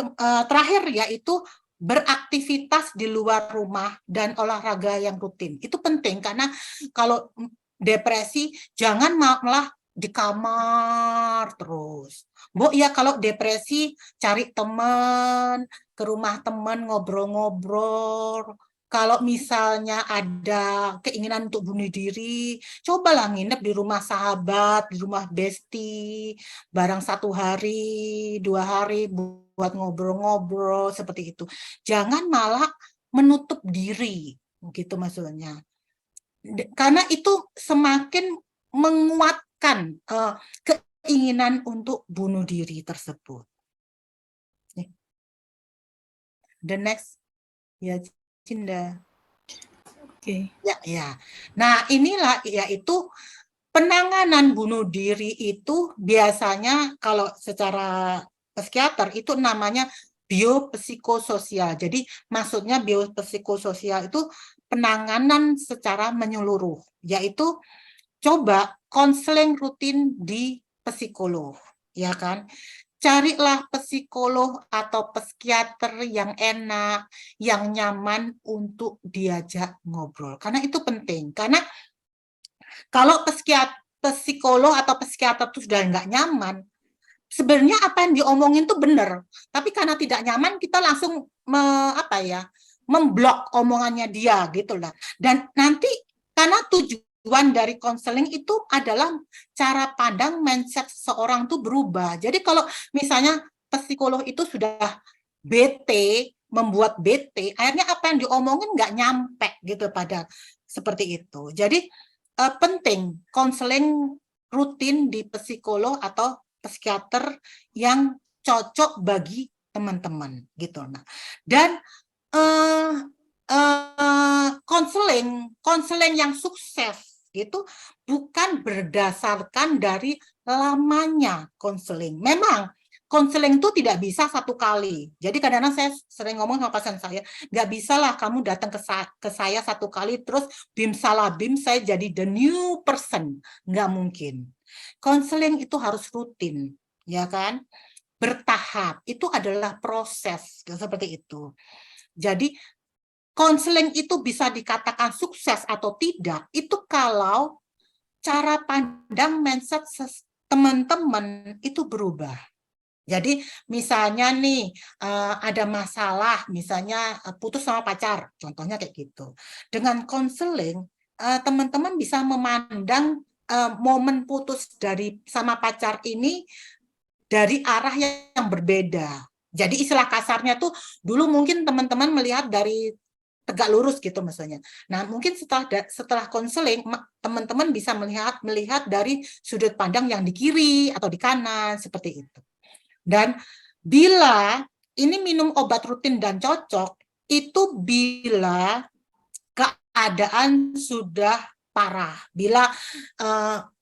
terakhir yaitu beraktivitas di luar rumah dan olahraga yang rutin. Itu penting karena kalau depresi jangan malah di kamar terus. bagus. Mbok ya kalau depresi cari teman, ke rumah teman ngobrol-ngobrol. Kalau misalnya ada keinginan untuk bunuh diri, cobalah nginep di rumah sahabat, di rumah bestie, barang 1 hari, 2 hari buat ngobrol-ngobrol seperti itu. Jangan malah menutup diri, gitu maksudnya. Karena itu semakin menguatkan keinginan untuk bunuh diri tersebut. The next, ya Cinda. Oke. Ya. Nah, inilah yaitu penanganan bunuh diri itu biasanya kalau secara psikiater itu namanya biopsikososial. Jadi maksudnya biopsikososial itu penanganan secara menyeluruh, yaitu coba konseling rutin di psikolog, ya kan? Carilah psikolog atau psikiater yang enak, yang nyaman untuk diajak ngobrol. Karena itu penting. Karena kalau psikolog atau psikiater itu sudah nggak nyaman, sebenarnya apa yang diomongin tuh benar. Tapi karena tidak nyaman, kita langsung memblok omongannya dia gitu lah. Dan nanti karena tujuan dari konseling itu adalah cara pandang mindset seseorang tuh berubah. Jadi kalau misalnya psikolog itu sudah bete, membuat bete, akhirnya apa yang diomongin nggak nyampe gitu pada seperti itu. Jadi penting konseling rutin di psikolog atau psikiater yang cocok bagi teman-teman gitu. Nah, dan konseling yang sukses itu bukan berdasarkan dari lamanya konseling. Memang konseling itu tidak bisa 1 kali. Jadi kadang-kadang saya sering ngomong sama pasien saya, nggak bisa lah kamu datang ke saya 1 kali terus bim salah bim saya jadi the new person. Nggak mungkin. Konseling itu harus rutin, ya kan? Bertahap. Itu adalah proses seperti itu. Jadi konseling itu bisa dikatakan sukses atau tidak, itu kalau cara pandang mindset teman-teman itu berubah. Jadi misalnya nih ada masalah, misalnya putus sama pacar, contohnya kayak gitu. Dengan konseling, teman-teman bisa memandang momen putus sama pacar ini dari arah yang berbeda. Jadi istilah kasarnya tuh dulu mungkin teman-teman melihat dari tegak lurus gitu maksudnya. Nah, mungkin setelah konseling teman-teman bisa melihat dari sudut pandang yang di kiri atau di kanan seperti itu. Dan bila ini minum obat rutin dan cocok itu bila keadaan sudah parah,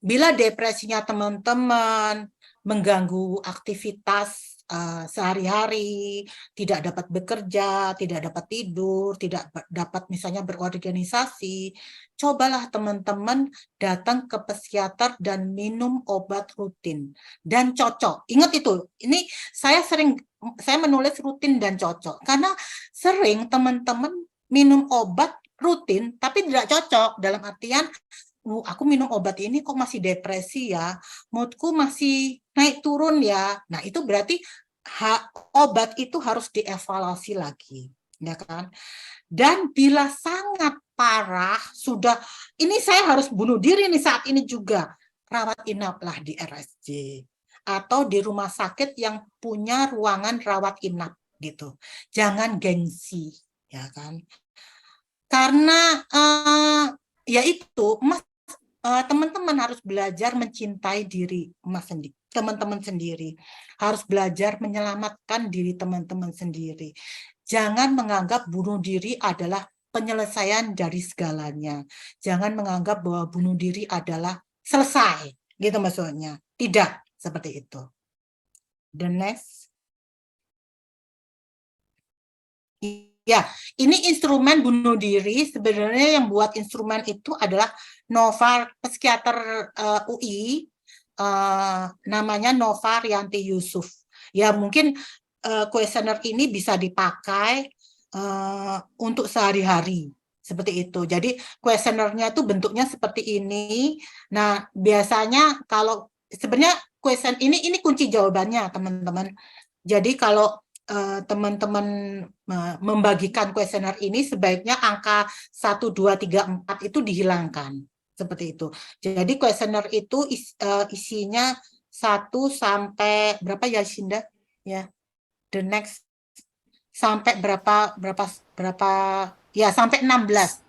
bila depresinya teman-teman mengganggu aktivitas sehari-hari, tidak dapat bekerja, tidak dapat tidur, tidak dapat misalnya berorganisasi, cobalah teman-teman datang ke psikiater dan minum obat rutin dan cocok. Ingat itu, ini saya menulis rutin dan cocok karena sering teman-teman minum obat rutin tapi tidak cocok, dalam artian aku minum obat ini kok masih depresi ya, moodku masih naik turun ya. Nah, itu berarti obat itu harus dievaluasi lagi, ya kan? Dan bila sangat parah, sudah ini saya harus bunuh diri nih saat ini juga, rawat inaplah di RSJ atau di rumah sakit yang punya ruangan rawat inap gitu. Jangan gengsi, ya kan? Karena ya itu teman-teman harus belajar mencintai diri teman-teman sendiri, harus belajar menyelamatkan diri teman-teman sendiri. Jangan menganggap bunuh diri adalah penyelesaian dari segalanya. Jangan menganggap bahwa bunuh diri adalah selesai, gitu maksudnya. Tidak seperti itu. The next. Ya, ini instrumen bunuh diri. Sebenarnya yang buat instrumen itu adalah Nova, psikiater UI, namanya Nova Rianti Yusuf. Ya, mungkin kuesioner ini bisa dipakai untuk sehari-hari. Seperti itu. Jadi kuesionernya itu bentuknya seperti ini. Nah, biasanya kalau sebenarnya ini kunci jawabannya, teman-teman. Jadi kalau teman-teman membagikan kuesioner ini, sebaiknya angka 1, 2, 3, 4 itu dihilangkan. Seperti itu. Jadi kuesioner itu isinya 1 sampai berapa ya, Shinda? Ya, the next sampai berapa ya, sampai 16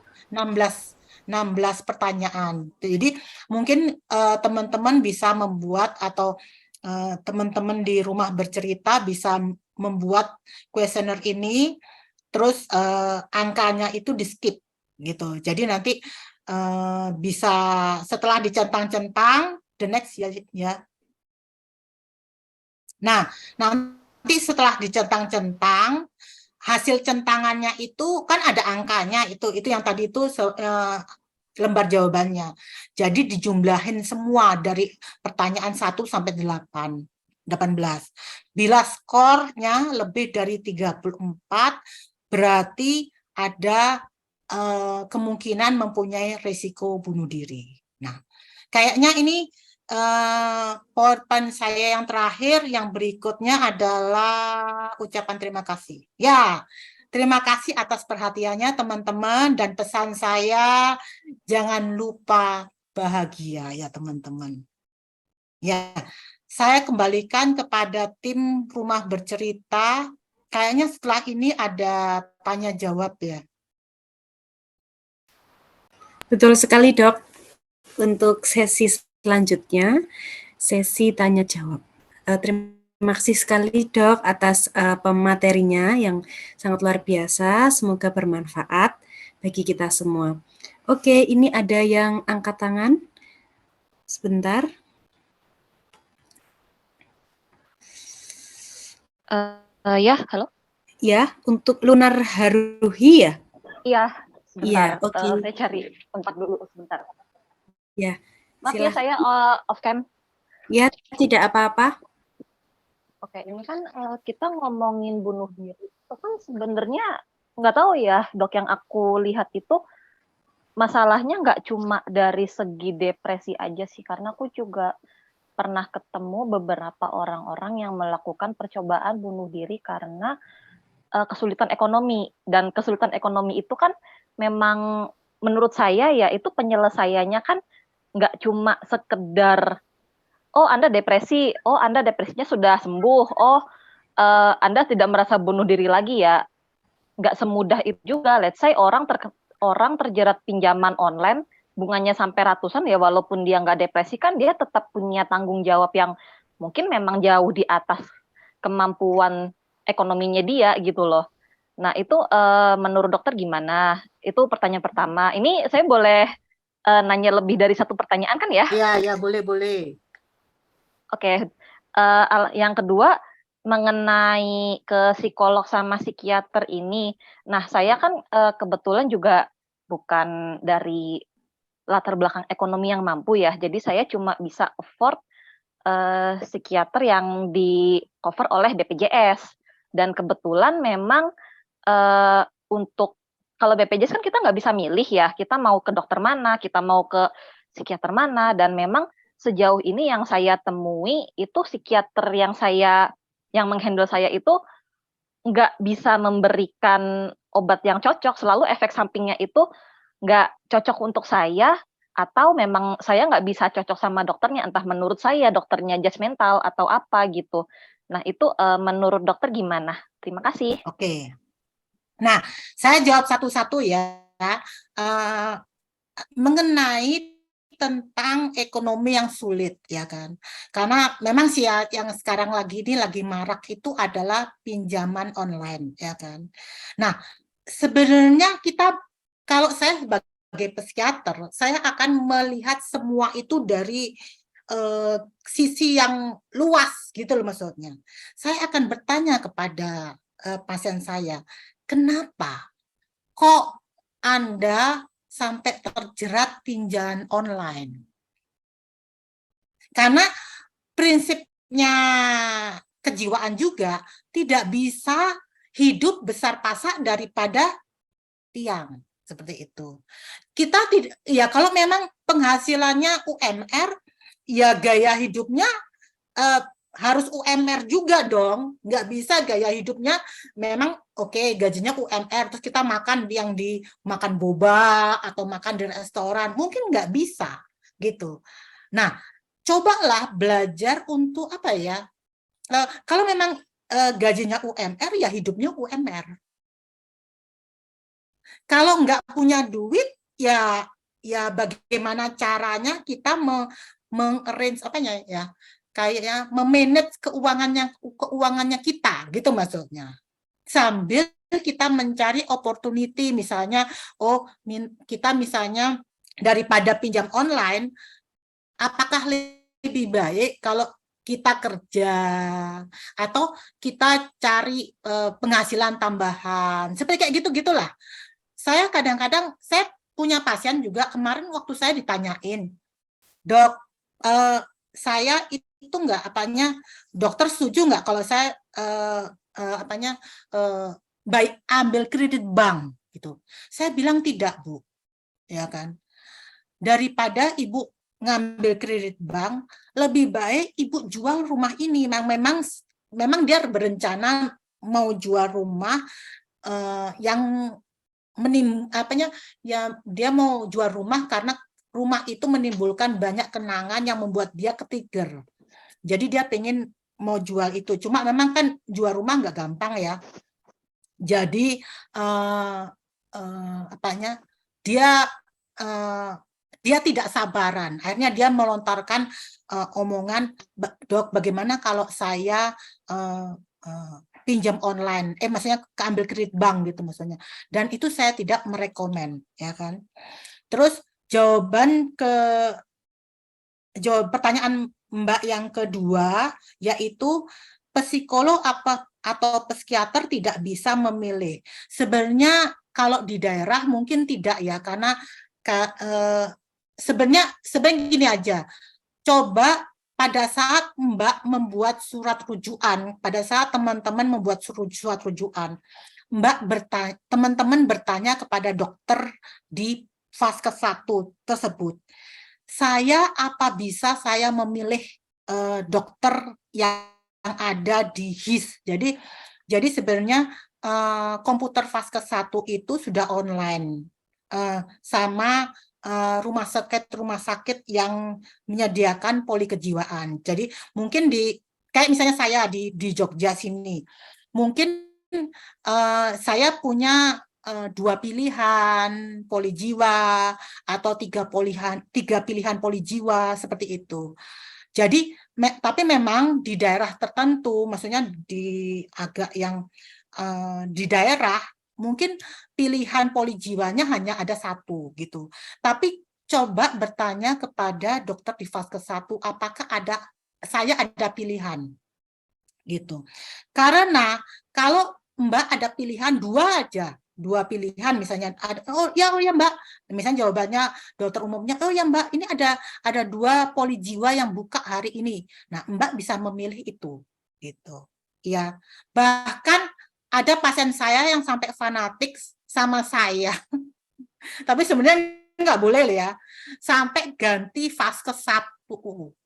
pertanyaan. Jadi mungkin teman-teman bisa membuat, atau teman-teman di rumah bercerita bisa membuat kuesioner ini, terus angkanya itu di skip gitu. Jadi nanti bisa setelah dicentang-centang, the next ya. Nah, nanti setelah dicentang-centang, hasil centangannya itu kan ada angkanya, itu yang tadi itu lembar jawabannya. Jadi dijumlahin semua dari pertanyaan 1 sampai 18. Bila skornya lebih dari 34, berarti ada kemungkinan mempunyai risiko bunuh diri. Nah, kayaknya ini PowerPoint saya yang terakhir. Yang berikutnya adalah ucapan terima kasih. Ya, terima kasih atas perhatiannya teman-teman, dan pesan saya jangan lupa bahagia ya teman-teman. Ya, saya kembalikan kepada tim rumah bercerita. Kayaknya setelah ini ada tanya jawab ya. Betul sekali, Dok. Untuk sesi selanjutnya, sesi tanya jawab. Terima kasih sekali, Dok, atas pematerinya yang sangat luar biasa. Semoga bermanfaat bagi kita semua. Oke, ini ada yang angkat tangan. Sebentar. Ya, halo. Ya, untuk Lunar Haruhi ya? Iya, Iya, sebentar. oke. Saya cari tempat dulu sebentar. Ya, Maaf ya, saya off cam. Ya, tidak apa-apa. Oke, ini kan kita ngomongin bunuh diri. Itu kan sebenarnya nggak tahu ya, Dok, yang aku lihat itu masalahnya nggak cuma dari segi depresi aja sih, karena aku juga pernah ketemu beberapa orang-orang yang melakukan percobaan bunuh diri karena kesulitan ekonomi. Dan kesulitan ekonomi itu kan memang menurut saya ya itu penyelesaiannya kan nggak cuma sekedar oh Anda depresi, oh Anda depresinya sudah sembuh, oh Anda tidak merasa bunuh diri lagi ya. Nggak semudah itu juga. Let's say orang terjerat pinjaman online, bunganya sampai ratusan ya, walaupun dia nggak depresi kan dia tetap punya tanggung jawab yang mungkin memang jauh di atas kemampuan ekonominya dia gitu loh. Nah itu menurut dokter gimana? Itu pertanyaan pertama. Ini saya boleh nanya lebih dari satu pertanyaan kan ya? Iya, boleh. Oke, yang kedua mengenai ke psikolog sama psikiater ini. Nah, saya kan kebetulan juga bukan dari latar belakang ekonomi yang mampu ya, jadi saya cuma bisa afford psikiater yang di-cover oleh BPJS. Dan kebetulan memang untuk kalau BPJS kan kita nggak bisa milih ya, kita mau ke dokter mana, kita mau ke psikiater mana, dan memang sejauh ini yang saya temui itu psikiater yang menghandle saya itu nggak bisa memberikan obat yang cocok, selalu efek sampingnya itu nggak cocok untuk saya, atau memang saya nggak bisa cocok sama dokternya, entah menurut saya dokternya judgmental atau apa gitu. Nah itu menurut dokter gimana? Terima kasih. Oke. Nah, saya jawab satu-satu ya. Mengenai tentang ekonomi yang sulit ya kan, karena memang sih ya, yang sekarang ini lagi marak itu adalah pinjaman online ya kan. Nah, sebenarnya kalau saya sebagai psikiater, saya akan melihat semua itu dari sisi yang luas gitu loh maksudnya. Saya akan bertanya kepada pasien saya, kenapa kok Anda sampai terjerat pinjaman online? Karena prinsipnya kejiwaan juga tidak bisa hidup besar pasak daripada tiang, seperti itu. Kita tidak, ya kalau memang penghasilannya UMR, ya gaya hidupnya harus UMR juga dong, nggak bisa gaya hidupnya memang oke, gajinya UMR, terus kita makan yang di makan boba atau makan di restoran, mungkin nggak bisa gitu. Nah, cobalah belajar untuk apa ya? Kalau memang gajinya UMR, ya hidupnya UMR. Kalau nggak punya duit, ya bagaimana caranya kita mengarrange apanya ya? Kayaknya memanage keuangannya kita gitu maksudnya, sambil kita mencari opportunity, misalnya kita misalnya daripada pinjam online, apakah lebih baik kalau kita kerja atau kita cari penghasilan tambahan, seperti kayak gitu-gitulah. Saya kadang-kadang saya punya pasien juga, kemarin waktu saya ditanyain, dok, saya itu nggak dokter setuju nggak kalau saya baik ambil kredit bank gitu. Saya bilang tidak, Bu, ya kan. Daripada ibu ngambil kredit bank, lebih baik ibu jual rumah ini. Memang dia berencana mau jual rumah yang dia mau jual rumah karena rumah itu menimbulkan banyak kenangan yang membuat dia ketrigger. Jadi dia pengen mau jual itu. Cuma memang kan jual rumah nggak gampang ya. Jadi dia tidak sabaran. Akhirnya dia melontarkan omongan, dok, bagaimana kalau saya pinjam online, maksudnya keambil kredit bank gitu maksudnya. Dan itu saya tidak merekomen, ya kan. Terus pertanyaan Mbak yang kedua, yaitu psikolog atau psikiater tidak bisa memilih. Sebenarnya kalau di daerah mungkin tidak ya, karena sebenarnya gini aja. Coba pada saat Mbak membuat surat rujukan, pada saat teman-teman membuat surat rujukan, teman-teman bertanya kepada dokter di fase 1 tersebut, apa bisa saya memilih dokter yang ada di HIS. Jadi sebenarnya komputer fase 1 itu sudah online sama rumah sakit yang menyediakan poli kejiwaan. Jadi mungkin kayak misalnya saya di Jogja sini, mungkin saya punya 2 pilihan poli jiwa atau 3 pilihan poli jiwa seperti itu. Jadi tapi memang di daerah tertentu, maksudnya di daerah mungkin pilihan poli jiwanya hanya ada 1 gitu. Tapi coba bertanya kepada dokter di fase 1, apakah saya ada pilihan gitu. Karena kalau Mbak ada pilihan 2 aja, 2 pilihan misalnya, oh ya Mbak, misalnya jawabannya dokter umumnya, oh ya Mbak, ini ada 2 poli jiwa yang buka hari ini. Nah, Mbak bisa memilih itu gitu. Ya, bahkan ada pasien saya yang sampai fanatik sama saya. Tapi sebenarnya nggak boleh ya, sampai ganti fase 1.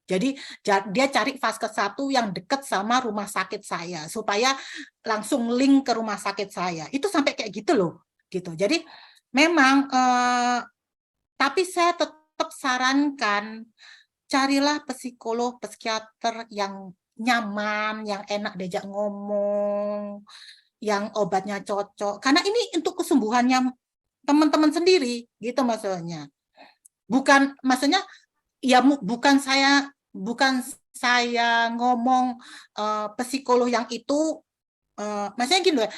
Jadi dia cari fase 1 yang dekat sama rumah sakit saya supaya langsung link ke rumah sakit saya. Itu sampai kayak gitu loh, gitu. Jadi memang tapi saya tetap sarankan carilah psikolog, psikiater yang nyaman, yang enak diajak ngomong, yang obatnya cocok. Karena ini untuk kesembuhannya teman-teman sendiri, gitu maksudnya. Maksudnya ya bukan saya ngomong psikolog yang itu maksudnya gini loh,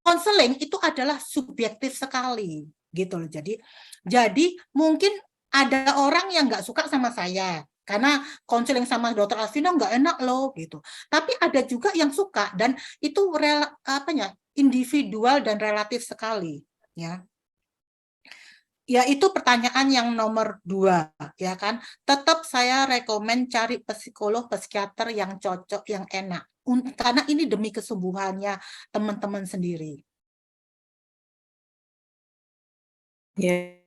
konseling itu adalah subjektif sekali gitu loh. Jadi mungkin ada orang yang nggak suka sama saya karena konseling sama dokter Alvina nggak enak loh gitu. Tapi ada juga yang suka, dan itu individual dan relatif sekali ya. Ya, itu pertanyaan yang nomor 2, ya kan. Tetap saya rekomen cari psikolog, psikiater yang cocok, yang enak. Karena ini demi kesembuhannya teman-teman sendiri. Ya,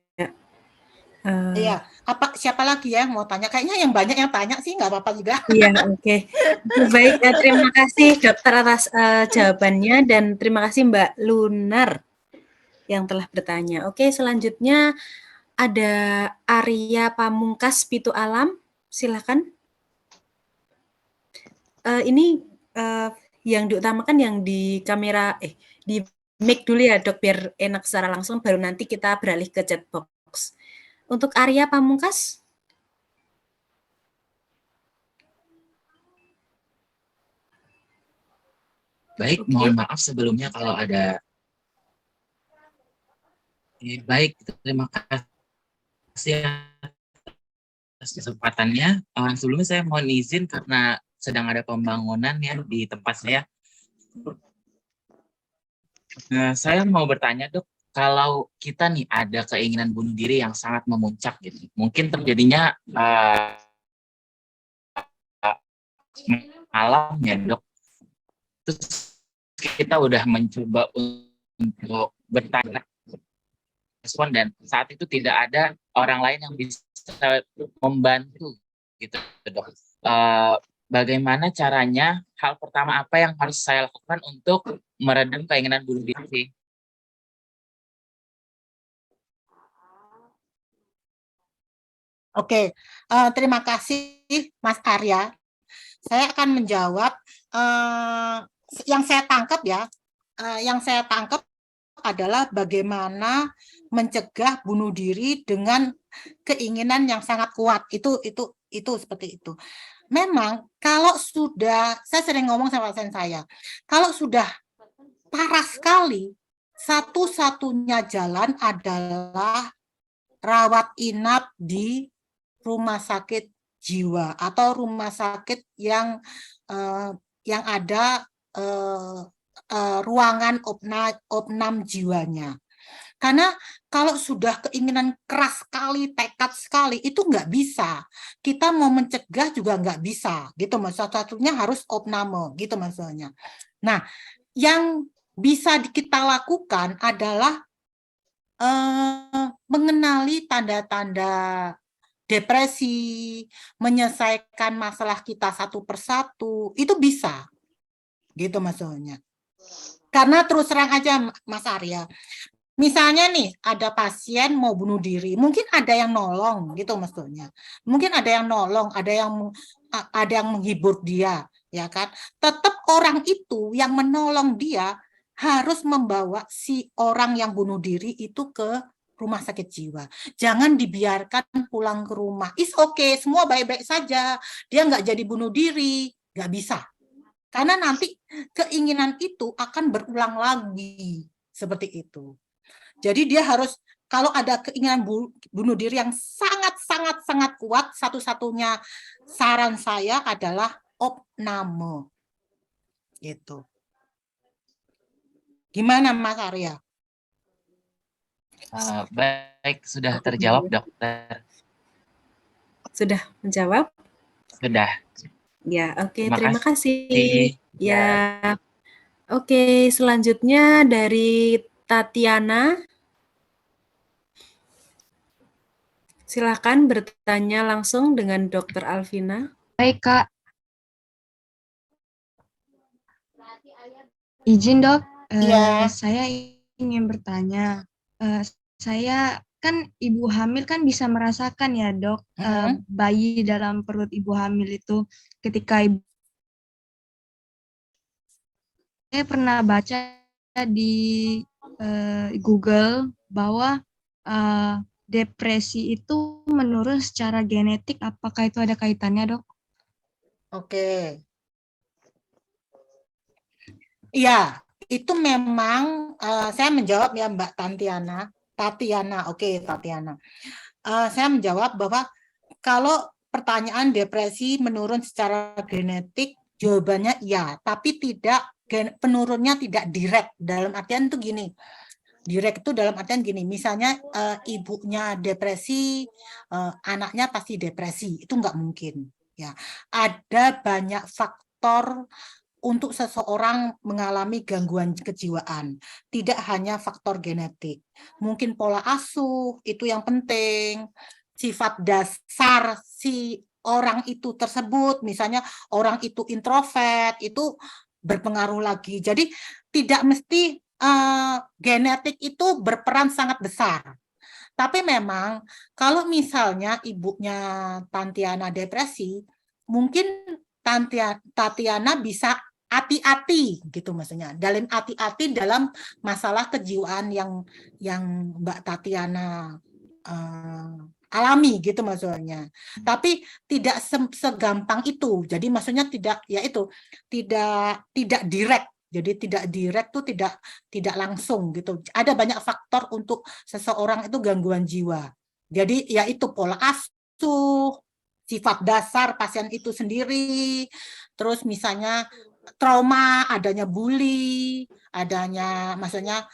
Iya, siapa lagi ya mau tanya? Kayaknya yang banyak yang tanya sih, nggak apa-apa juga. Iya, oke. Baik, terima kasih dokter atas jawabannya dan terima kasih Mbak Lunar yang telah bertanya. Oke, selanjutnya ada Arya Pamungkas Pitu Alam, silakan. Ini yang diutamakan yang di kamera, di mic dulu ya dok, biar enak secara langsung, baru nanti kita beralih ke chat box. Untuk Arya Pamungkas. Baik, Oke. mohon maaf sebelumnya kalau ada. Baik, terima kasih atas kesempatannya. Sebelumnya saya mohon izin karena sedang ada pembangunan ya di tempat saya. Saya mau bertanya dok, kalau kita nih ada keinginan bunuh diri yang sangat memuncak gitu, mungkin terjadinya malam ya dok, terus kita udah mencoba untuk bertanya respon dan saat itu tidak ada orang lain yang bisa membantu gitu dok. Bagaimana caranya, hal pertama apa yang harus saya lakukan untuk meredam keinginan bunuh diri? Oke, terima kasih Mas Arya. Saya akan menjawab yang saya tangkap ya. Yang saya tangkap adalah bagaimana mencegah bunuh diri dengan keinginan yang sangat kuat. Itu seperti itu. Memang kalau sudah, saya sering ngomong sama pasien saya, kalau sudah parah sekali, satu-satunya jalan adalah rawat inap di rumah sakit jiwa atau rumah sakit yang ada ruangan opnam jiwanya. Karena kalau sudah keinginan keras sekali, tekad sekali, itu nggak bisa. Kita mau mencegah juga nggak bisa, gitu mas. Satu-satunya harus opname, gitu maksudnya. Nah, yang bisa kita lakukan adalah mengenali tanda-tanda depresi, menyelesaikan masalah kita satu persatu, itu bisa, gitu maksudnya. Karena terus terang aja Mas Arya, misalnya nih ada pasien mau bunuh diri, mungkin ada yang nolong, gitu maksudnya. Mungkin ada yang nolong, ada yang menghibur dia, ya kan? Tetap orang itu yang menolong dia harus membawa si orang yang bunuh diri itu ke rumah sakit jiwa. Jangan dibiarkan pulang ke rumah. It's okay, semua baik-baik saja. Dia nggak jadi bunuh diri, nggak bisa. Karena nanti keinginan itu akan berulang lagi seperti itu. Jadi dia harus, kalau ada keinginan bunuh diri yang sangat kuat, satu-satunya saran saya adalah opname. Gitu. Gimana Mas Arya? Baik, sudah terjawab dokter. Sudah menjawab? Sudah. Ya, oke. Terima Terima kasih. kasih. Ya. Oke, selanjutnya dari Tatiana. Silakan bertanya langsung dengan Dr. Alvina. Baik, Kak. Izin, Dok. Iya. Saya ingin bertanya. Saya kan ibu hamil kan bisa merasakan ya, Dok, bayi dalam perut ibu hamil itu ketika ibu. Saya pernah baca di Google bahwa depresi itu menurun secara genetik. Apakah itu ada kaitannya, Dok? Oke. Iya, itu memang saya menjawab ya Mbak Tatiana. Oke, Tatiana. Saya menjawab bahwa kalau pertanyaan depresi menurun secara genetik, jawabannya ya, tapi penurunnya tidak direct. Dalam artian itu gini. Direct itu dalam artian gini, misalnya ibunya depresi, anaknya pasti depresi, itu nggak mungkin. Ya, ada banyak faktor untuk seseorang mengalami gangguan kejiwaan, tidak hanya faktor genetik. Mungkin pola asuh itu yang penting, sifat dasar si orang itu tersebut, misalnya orang itu introvert, itu berpengaruh lagi. Jadi tidak mesti genetik itu berperan sangat besar. Tapi memang kalau misalnya ibunya Tatiana depresi, mungkin Tatiana bisa hati-hati gitu maksudnya. Dalam hati-hati dalam masalah kejiwaan yang Mbak Tatiana alami gitu maksudnya. Tapi tidak segampang itu. Jadi maksudnya tidak direct. Jadi tidak direct tuh tidak langsung gitu. Ada banyak faktor untuk seseorang itu gangguan jiwa. Jadi yaitu pola asuh, sifat dasar pasien itu sendiri, terus misalnya trauma, adanya bully, adanya maksudnya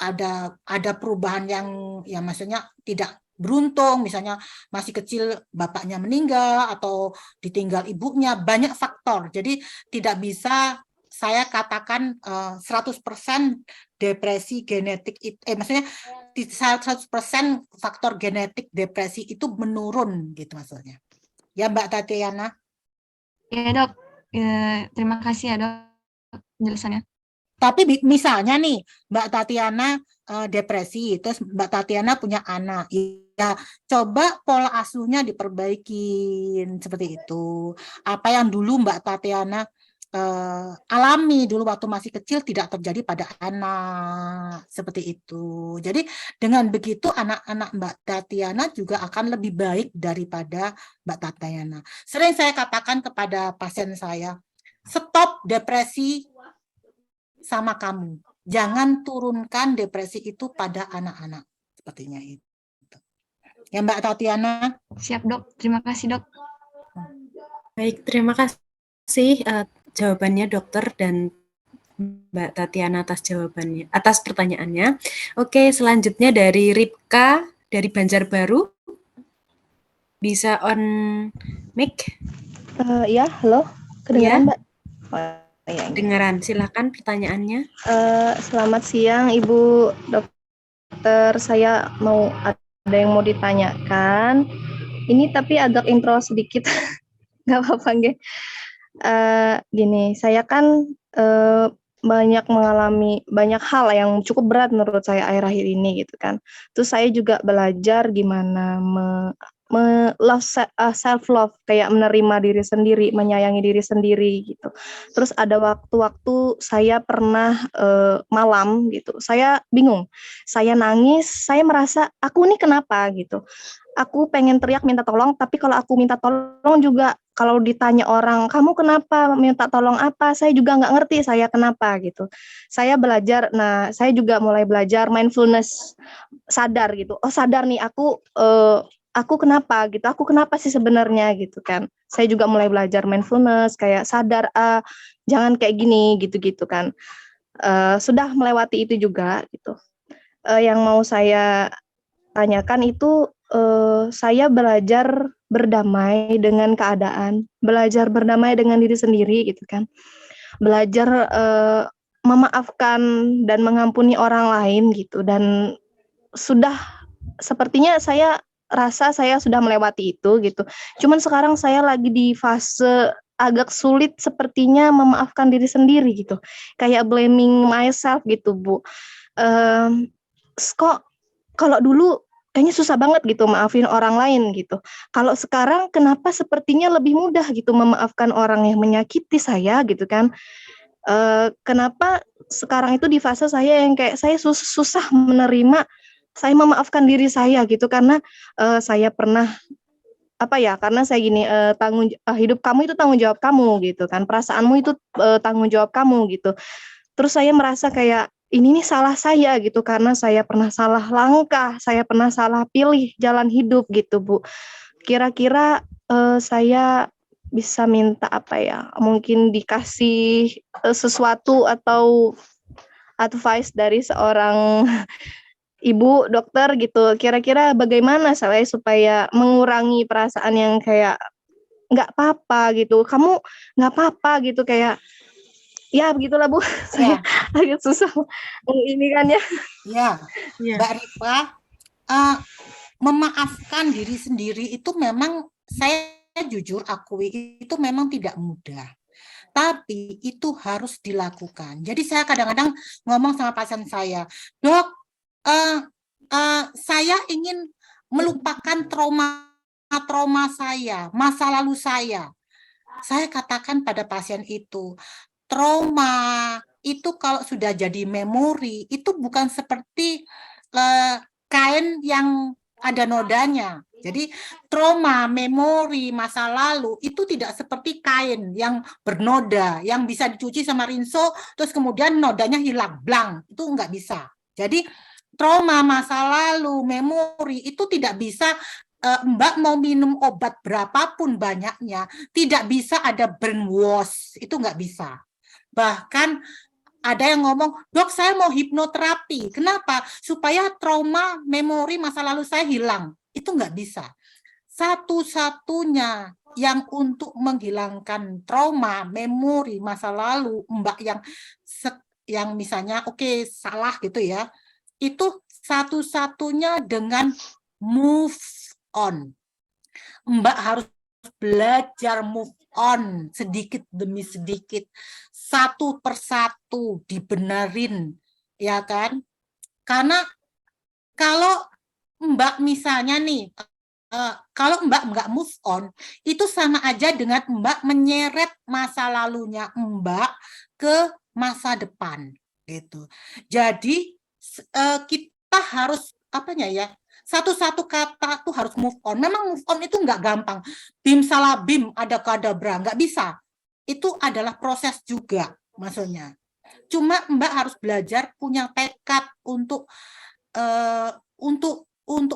ada perubahan yang ya maksudnya tidak beruntung, misalnya masih kecil bapaknya meninggal atau ditinggal ibunya, banyak faktor. Jadi tidak bisa saya katakan 100% depresi genetik maksudnya 100% faktor genetik depresi itu menurun gitu maksudnya. Ya Mbak Tatiana. Ya dok, terima kasih ya dok penjelasannya. Tapi misalnya nih Mbak Tatiana depresi, terus Mbak Tatiana punya anak, ya coba pola asuhnya diperbaikin seperti itu. Apa yang dulu Mbak Tatiana alami dulu waktu masih kecil tidak terjadi pada anak seperti itu. Jadi dengan begitu anak-anak Mbak Tatiana juga akan lebih baik daripada Mbak Tatiana. Sering saya katakan kepada pasien saya, stop depresi sama kamu. Jangan turunkan depresi itu pada anak-anak. Sepertinya itu. Ya Mbak Tatiana. Siap dok, terima kasih dok. Baik, terima kasih jawabannya dokter dan Mbak Tatiana atas pertanyaannya. Oke, selanjutnya dari Ripka dari Banjarbaru. Bisa on mic? Ya, halo. Kedengaran, Ya. Mbak? Oh, ya, Dengaran, silakan pertanyaannya. Selamat siang, Ibu Dokter. Saya ada yang mau ditanyakan. Ini tapi agak intro sedikit. Nggak apa-apa, nggih. Gini, saya kan banyak mengalami banyak hal yang cukup berat menurut saya akhir-akhir ini gitu kan. Terus saya juga belajar gimana self love, kayak menerima diri sendiri, menyayangi diri sendiri gitu. Terus ada waktu-waktu saya pernah malam gitu, saya bingung, saya nangis, saya merasa aku ini kenapa gitu. Aku pengen teriak minta tolong, tapi kalau aku minta tolong juga kalau ditanya orang, kamu kenapa minta tolong apa, saya juga nggak ngerti saya kenapa gitu. Saya belajar, saya juga mulai belajar mindfulness, sadar gitu. Oh sadar nih aku kenapa gitu, aku kenapa sih sebenarnya gitu kan. Saya juga mulai belajar mindfulness, kayak sadar jangan kayak gini gitu-gitu kan. Sudah melewati itu juga gitu. Yang mau saya tanyakan itu saya belajar berdamai dengan keadaan, belajar berdamai dengan diri sendiri gitu kan. Belajar memaafkan dan mengampuni orang lain gitu, dan sudah sepertinya saya rasa saya sudah melewati itu gitu. Cuman sekarang saya lagi di fase agak sulit sepertinya memaafkan diri sendiri gitu. Kayak blaming myself gitu, Bu. Kok kalau dulu kayaknya susah banget gitu maafin orang lain gitu. Kalau sekarang kenapa sepertinya lebih mudah gitu memaafkan orang yang menyakiti saya gitu kan. Kenapa sekarang itu di fase saya yang kayak saya susah menerima, saya memaafkan diri saya gitu karena saya pernah karena saya gini, hidup kamu itu tanggung jawab kamu gitu kan, perasaanmu itu tanggung jawab kamu gitu. Terus saya merasa kayak ini nih salah saya gitu karena saya pernah salah langkah, saya pernah salah pilih jalan hidup gitu, Bu. Kira-kira saya bisa minta mungkin dikasih sesuatu atau advice dari seorang ibu dokter gitu. Kira-kira bagaimana saya supaya mengurangi perasaan yang kayak nggak apa-apa gitu, kamu nggak apa-apa gitu, kayak ya begitulah Bu. Saya agak susah ini kan ya. Ya, Mbak Ripka, memaafkan diri sendiri itu memang saya jujur akui itu memang tidak mudah. Tapi itu harus dilakukan. Jadi saya kadang-kadang ngomong sama pasien saya, "Dok, saya ingin melupakan trauma saya, masa lalu saya." Saya katakan pada pasien itu, trauma itu kalau sudah jadi memori, itu bukan seperti kain yang ada nodanya. Jadi trauma, memori, masa lalu itu tidak seperti kain yang bernoda, yang bisa dicuci sama rinso, terus kemudian nodanya hilang, blank. Itu nggak bisa. Jadi trauma, masa lalu, memori itu tidak bisa Mbak mau minum obat berapapun banyaknya, tidak bisa ada brain wash, itu nggak bisa. Bahkan ada yang ngomong, "Dok, saya mau hipnoterapi." Kenapa? Supaya trauma, memori, masa lalu saya hilang. Itu nggak bisa. Satu-satunya yang untuk menghilangkan trauma, memori, masa lalu, Mbak yang misalnya, oke, salah gitu ya, itu satu-satunya dengan move on. Mbak harus belajar move on sedikit demi sedikit, satu persatu dibenerin, ya kan? Karena kalau Mbak misalnya nih, kalau Mbak nggak move on, itu sama aja dengan Mbak menyeret masa lalunya Mbak ke masa depan, gitu. Jadi kita harus satu-satu kata tuh harus move on. Memang move on itu nggak gampang. Bim salah bim, ada kadabra, nggak bisa. Itu adalah proses juga, maksudnya. Cuma Mbak harus belajar punya tekad untuk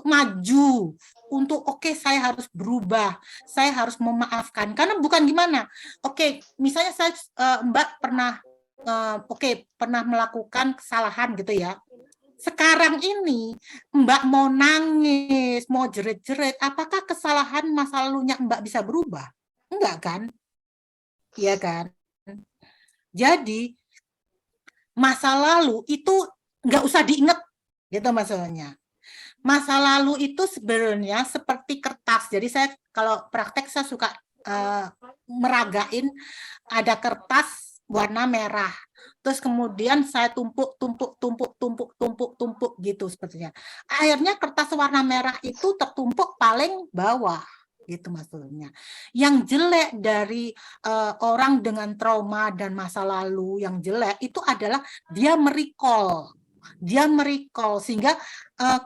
maju, untuk oke, saya harus berubah, saya harus memaafkan. Karena bukan gimana, oke, misalnya Mbak pernah pernah melakukan kesalahan gitu ya. Sekarang ini Mbak mau nangis, mau jerit-jerit, apakah kesalahan masa lalunya Mbak bisa berubah? Enggak kan? Iya kan? Jadi masa lalu itu nggak usah diingat, gitu maksudnya. Masa lalu itu sebenarnya seperti kertas. Jadi saya kalau praktek saya suka meragain, ada kertas warna merah. Terus kemudian saya tumpuk gitu sepertinya. Akhirnya kertas warna merah itu tertumpuk paling bawah, gitu maksudnya. Yang jelek dari orang dengan trauma dan masa lalu yang jelek itu adalah dia merecall sehingga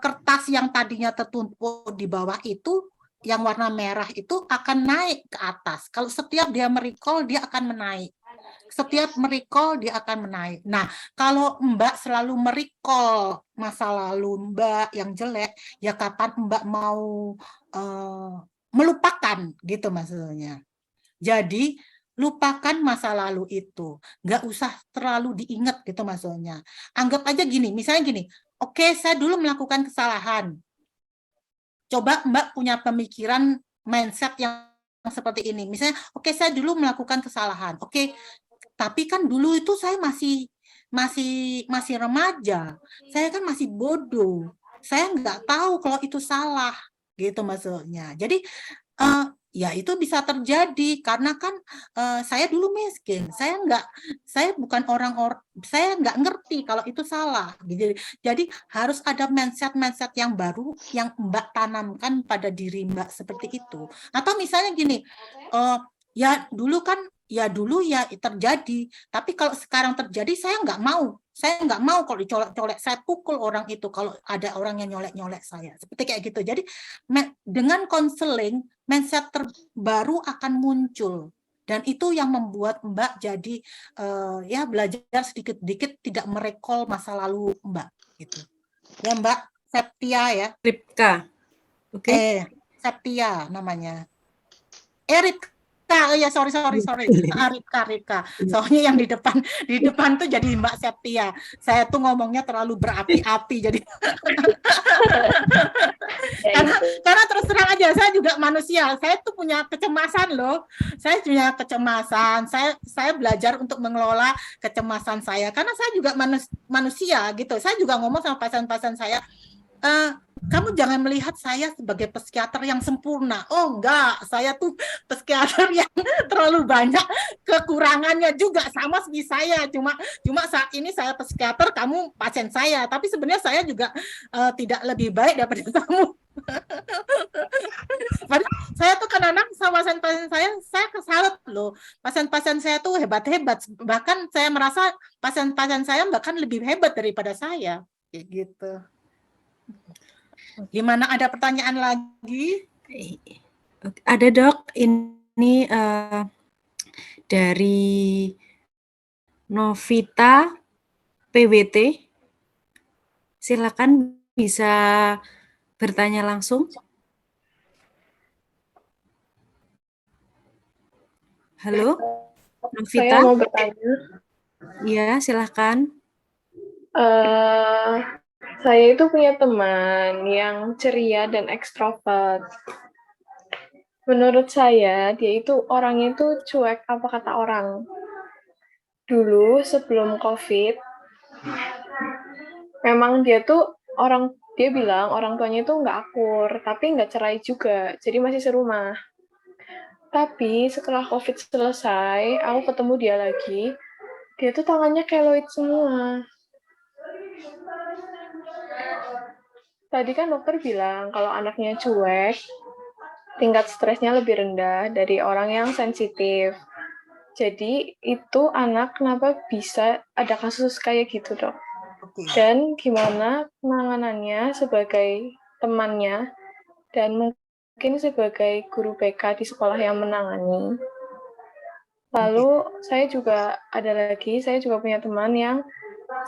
kertas yang tadinya tertumpuk di bawah itu yang warna merah itu akan naik ke atas. Kalau setiap dia merecall, dia akan menaik. Setiap merecall dia akan menaik. Nah, kalau Mbak selalu merecall masa lalu Mbak yang jelek, ya kapan Mbak mau melupakan, gitu maksudnya. Jadi lupakan masa lalu itu, nggak usah terlalu diingat, gitu maksudnya. Anggap aja gini, misalnya gini, oke, saya dulu melakukan kesalahan. Coba Mbak punya pemikiran mindset yang seperti ini. Misalnya, oke, saya dulu melakukan kesalahan. Oke, tapi kan dulu itu saya masih remaja. Saya kan masih bodoh. Saya nggak tahu kalau itu salah, gitu maksudnya. Jadi ya itu bisa terjadi karena kan saya dulu miskin. Saya bukan saya nggak ngerti kalau itu salah. Jadi harus ada mindset yang baru yang Mbak tanamkan pada diri Mbak seperti itu. Atau misalnya gini, ya dulu terjadi, tapi kalau sekarang terjadi saya nggak mau kalau dicolek-colek, saya pukul orang itu kalau ada orang yang nyolek-nyolek saya, seperti kayak gitu. Jadi dengan konseling mindset terbaru akan muncul, dan itu yang membuat Mbak jadi ya belajar sedikit-sedikit tidak merecall masa lalu Mbak, gitu ya Mbak Septia ya. Ripka, oke. Septia namanya. Ya sorry. Ripka. Soalnya yang di depan tuh jadi Mbak Septia. Saya tuh ngomongnya terlalu berapi-api jadi. karena terus terang aja saya juga manusia. Saya tuh punya kecemasan loh. Saya punya kecemasan. Saya belajar untuk mengelola kecemasan saya karena saya juga manusia gitu. Saya juga ngomong sama pasien-pasien saya, kamu jangan melihat saya sebagai psikiater yang sempurna. Oh enggak, saya tuh psikiater yang terlalu banyak kekurangannya juga, sama seperti saya. Cuma saat ini saya psikiater, kamu pasien saya. Tapi sebenarnya saya juga tidak lebih baik daripada kamu. Padahal saya tuh kadang-kadang sama pasien-pasien saya kesalut loh. Pasien-pasien saya tuh hebat-hebat. Bahkan saya merasa pasien-pasien saya bahkan lebih hebat daripada saya. Kayak gitu. Gimana, ada pertanyaan lagi? Ada Dok, ini dari Novita PWT. Silakan bisa bertanya langsung. Halo, Novita. Saya mau bertanya. Iya, silakan. Saya itu punya teman yang ceria dan ekstrovert. Menurut saya, dia itu orangnya itu cuek apa kata orang. Dulu sebelum COVID, memang dia bilang orang tuanya itu nggak akur, tapi nggak cerai juga, jadi masih serumah. Tapi setelah COVID selesai, aku ketemu dia lagi, dia tuh tangannya keloid semua. Tadi kan dokter bilang kalau anaknya cuek, tingkat stresnya lebih rendah dari orang yang sensitif. Jadi itu anak kenapa bisa ada kasus kayak gitu, Dok? Dan gimana penanganannya sebagai temannya dan mungkin sebagai guru BK di sekolah yang menangani. Lalu saya juga punya teman yang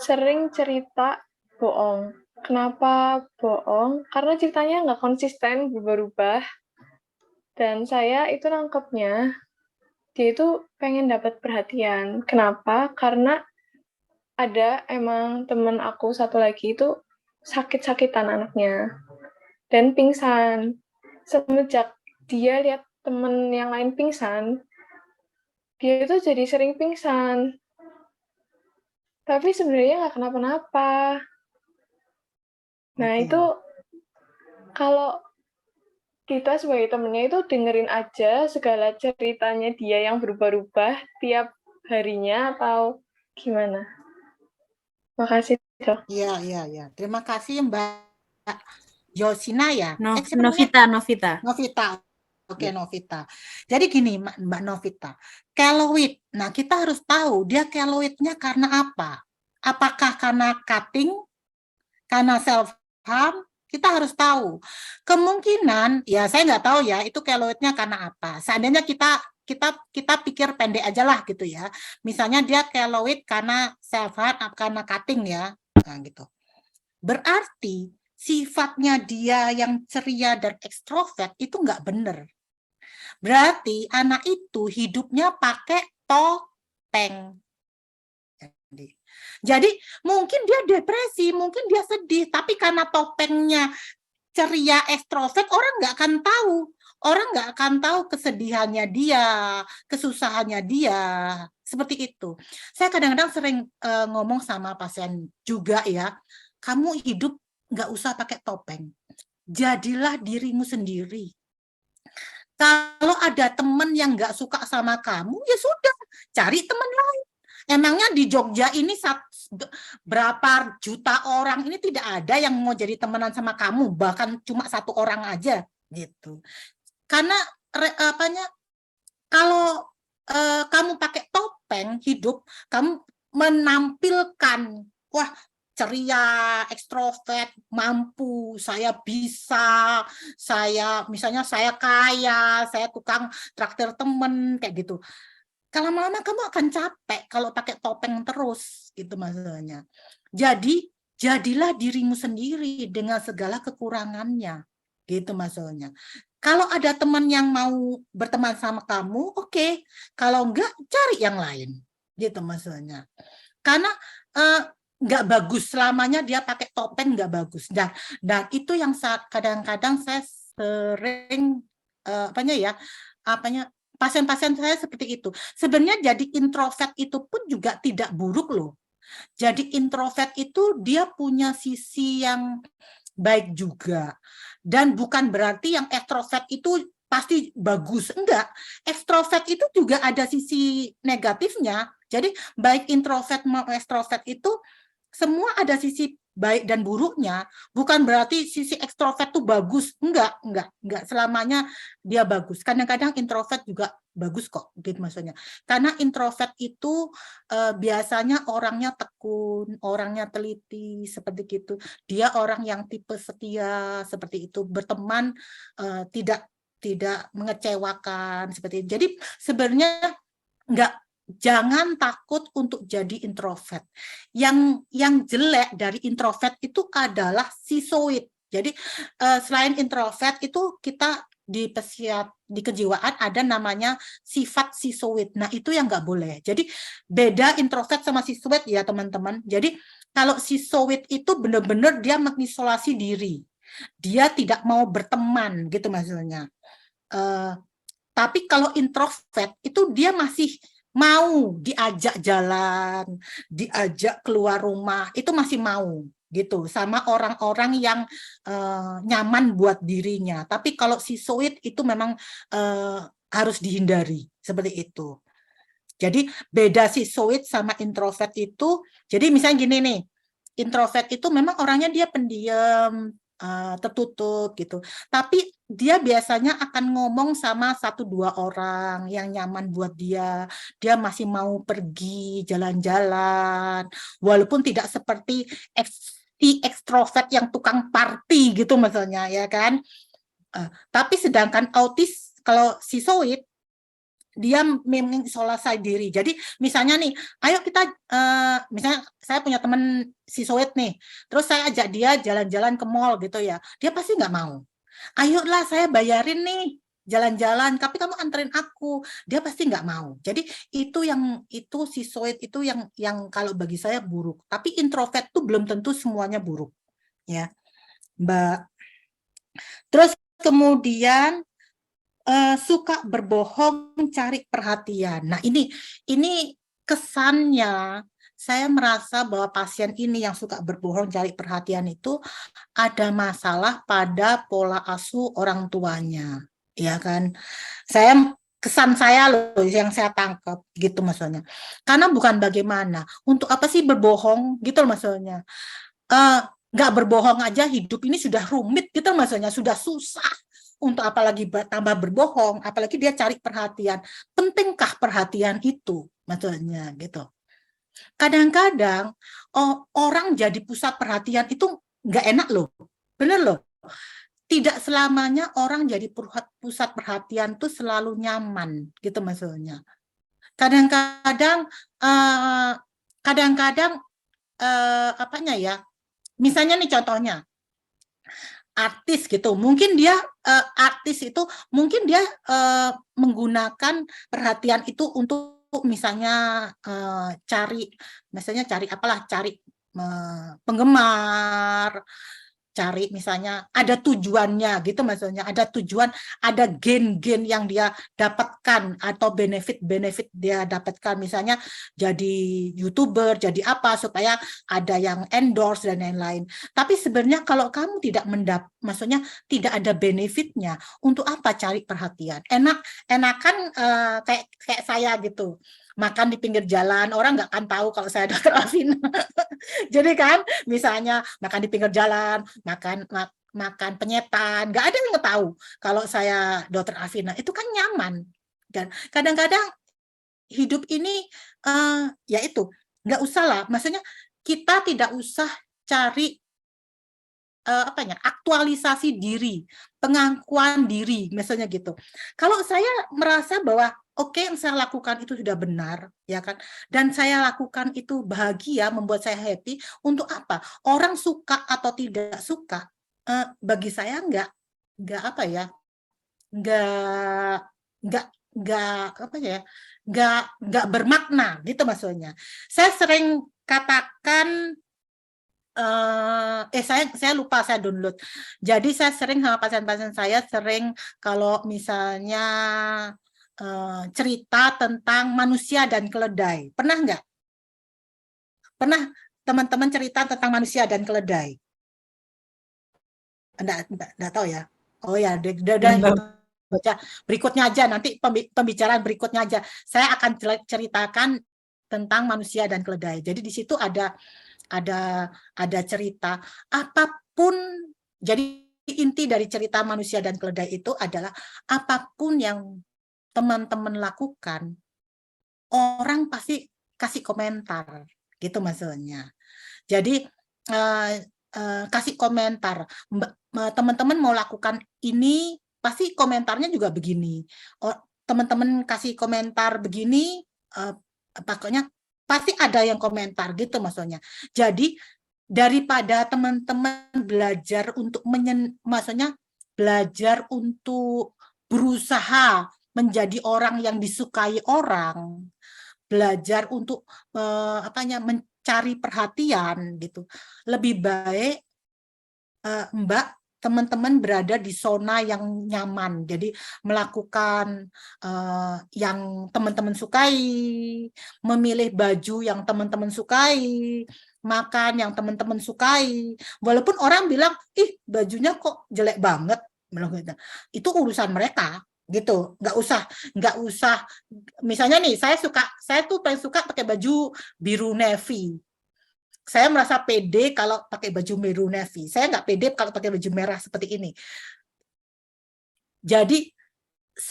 sering cerita bohong. Kenapa bohong? Karena ceritanya nggak konsisten, berubah-ubah. Dan saya itu nangkepnya, dia itu pengen dapat perhatian. Kenapa? Karena ada emang teman aku satu lagi itu sakit-sakitan anaknya. Dan pingsan. Semenjak dia lihat teman yang lain pingsan, dia itu jadi sering pingsan. Tapi sebenarnya nggak kenapa-napa. Nah, itu kalau kita sebagai temennya itu dengerin aja segala ceritanya dia yang berubah-ubah tiap harinya atau gimana? Makasih, Dok. Iya. Terima kasih Mbak Yosina ya? Novita. Novita. Oke, Novita. Jadi gini, Mbak Novita. Keloid. Nah, kita harus tahu dia keloidnya karena apa? Apakah karena cutting? Karena self-harm? Kita harus tahu. Kemungkinan, ya saya nggak tahu ya, itu keloidnya karena apa. Seandainya kita pikir pendek aja lah gitu ya. Misalnya dia keloid karena self-harm, karena cutting ya. Nah, gitu. Berarti sifatnya dia yang ceria dan ekstrovert itu nggak benar. Berarti anak itu hidupnya pakai topeng. Jadi mungkin dia depresi, mungkin dia sedih, tapi karena topengnya ceria ekstrovert, orang nggak akan tahu. Orang nggak akan tahu kesedihannya dia, kesusahannya dia, seperti itu. Saya kadang-kadang sering ngomong sama pasien juga ya, kamu hidup nggak usah pakai topeng. Jadilah dirimu sendiri. Kalau ada teman yang nggak suka sama kamu, ya sudah, cari teman lain. Emangnya di Jogja ini berapa juta orang ini tidak ada yang mau jadi temenan sama kamu, bahkan cuma satu orang aja gitu. Karena kalau kamu pakai topeng hidup, kamu menampilkan wah ceria, ekstrovert, mampu, saya bisa, misalnya saya kaya, saya tukang traktir temen kayak gitu. Kalau lama-lama kamu akan capek kalau pakai topeng terus, gitu maksudnya. Jadi, jadilah dirimu sendiri dengan segala kekurangannya, gitu maksudnya. Kalau ada teman yang mau berteman sama kamu, oke. Kalau enggak, cari yang lain, gitu maksudnya. Karena enggak bagus selamanya dia pakai topeng, enggak bagus. Dan itu yang kadang-kadang saya sering pasien-pasien saya seperti itu. Sebenarnya jadi introvert itu pun juga tidak buruk loh. Jadi introvert itu dia punya sisi yang baik juga. Dan bukan berarti yang ekstrovert itu pasti bagus. Enggak. Ekstrovert itu juga ada sisi negatifnya. Jadi baik introvert maupun ekstrovert itu semua ada sisi baik dan buruknya. Bukan berarti sisi ekstrovert itu bagus. Enggak selamanya dia bagus. Kadang-kadang introvert juga bagus kok, gitu maksudnya. Karena introvert itu biasanya orangnya tekun, orangnya teliti, seperti itu. Dia orang yang tipe setia, seperti itu. Berteman tidak mengecewakan, seperti itu. Jadi sebenarnya jangan takut untuk jadi introvert. Yang jelek dari introvert itu adalah sisoid. Jadi selain introvert itu kita di kejiwaan ada namanya sifat sisoid. Nah, itu yang nggak boleh. Jadi beda introvert sama sisoid ya, teman-teman. Jadi kalau sisoid itu benar-benar dia mengisolasi diri. Dia tidak mau berteman gitu maksudnya. Tapi kalau introvert itu dia masih mau diajak jalan, diajak keluar rumah, itu masih mau gitu sama orang-orang yang nyaman buat dirinya. Tapi kalau sisoid itu memang harus dihindari seperti itu. Jadi beda sisoid sama introvert itu. Jadi misalnya gini nih, introvert itu memang orangnya dia pendiam, tertutup gitu. Tapi dia biasanya akan ngomong sama 1-2 orang yang nyaman buat dia. Dia masih mau pergi jalan-jalan, walaupun tidak seperti ekstrovert yang tukang party gitu misalnya, ya kan. Tapi sedangkan autis, kalau sisoid, dia mengisolasi diri. Jadi misalnya nih, ayo kita, misalnya saya punya teman sisoid nih, terus saya ajak dia jalan-jalan ke mall gitu ya, dia pasti nggak mau. Ayolah saya bayarin nih jalan-jalan, tapi kamu anterin aku, dia pasti nggak mau. Jadi itu sisoid itu yang kalau bagi saya buruk. Tapi introvert tuh belum tentu semuanya buruk, ya, Mbak. Terus kemudian suka berbohong, cari perhatian. Nah, ini kesannya saya merasa bahwa pasien ini yang suka berbohong, cari perhatian itu ada masalah pada pola asuh orang tuanya, ya kan? Kesan saya loh yang saya tangkap gitu maksudnya. Karena bukan bagaimana, untuk apa sih berbohong gitu maksudnya. Nggak berbohong aja hidup ini sudah rumit gitu maksudnya, sudah susah. Untuk apalagi tambah berbohong, apalagi dia cari perhatian. Pentingkah perhatian itu? Maksudnya gitu. Kadang-kadang orang jadi pusat perhatian itu nggak enak loh. Bener loh. Tidak selamanya orang jadi pusat perhatian itu selalu nyaman gitu maksudnya. Kadang-kadang apanya ya? Misalnya nih contohnya, artis gitu, mungkin dia artis itu mungkin dia menggunakan perhatian itu untuk misalnya cari penggemar, cari misalnya ada tujuannya gitu maksudnya, ada tujuan, ada gen-gen yang dia dapatkan atau benefit dia dapatkan, misalnya jadi YouTuber, jadi apa supaya ada yang endorse dan lain-lain. Tapi sebenarnya kalau kamu tidak maksudnya tidak ada benefitnya, untuk apa cari perhatian? Enakan kayak saya gitu, makan di pinggir jalan, orang nggak akan tahu kalau saya Dokter Afina. Jadi kan misalnya makan di pinggir jalan, makan penyetan, nggak ada yang tahu kalau saya Dokter Afina. Itu kan nyaman. Dan kadang-kadang hidup ini ya itu nggak usah lah, maksudnya kita tidak usah cari aktualisasi diri, pengakuan diri, misalnya gitu. Kalau saya merasa bahwa oke, yang saya lakukan itu sudah benar, ya kan, dan saya lakukan itu bahagia, membuat saya happy, untuk apa? Orang suka atau tidak suka, bagi saya nggak bermakna gitu maksudnya. Saya sering katakan, saya lupa, saya download. Jadi saya sering sama pasien-pasien saya sering kalau misalnya cerita tentang manusia dan keledai. Pernah nggak? Pernah teman-teman cerita tentang manusia dan keledai? Enggak tahu ya. Oh ya, udah Belum tahu. baca berikutnya aja, nanti pembicaraan berikutnya aja. Saya akan ceritakan tentang manusia dan keledai. Jadi di situ ada cerita apapun. Jadi inti dari cerita manusia dan keledai itu adalah apapun yang teman-teman lakukan, orang pasti kasih komentar, gitu maksudnya. Jadi kasih komentar, teman-teman mau lakukan ini, pasti komentarnya juga begini. Teman-teman kasih komentar begini, pokoknya pasti ada yang komentar, gitu maksudnya. Jadi daripada teman-teman belajar untuk maksudnya belajar untuk berusaha menjadi orang yang disukai orang, belajar untuk mencari perhatian gitu. Lebih baik Mbak, teman-teman berada di zona yang nyaman. Jadi melakukan yang teman-teman sukai, memilih baju yang teman-teman sukai, makan yang teman-teman sukai. Walaupun orang bilang, ih bajunya kok jelek banget, itu urusan mereka gitu. Nggak usah. Misalnya nih, saya tuh paling suka pakai baju biru navy. Saya merasa pede kalau pakai baju biru navy. Saya nggak pede kalau pakai baju merah seperti ini. Jadi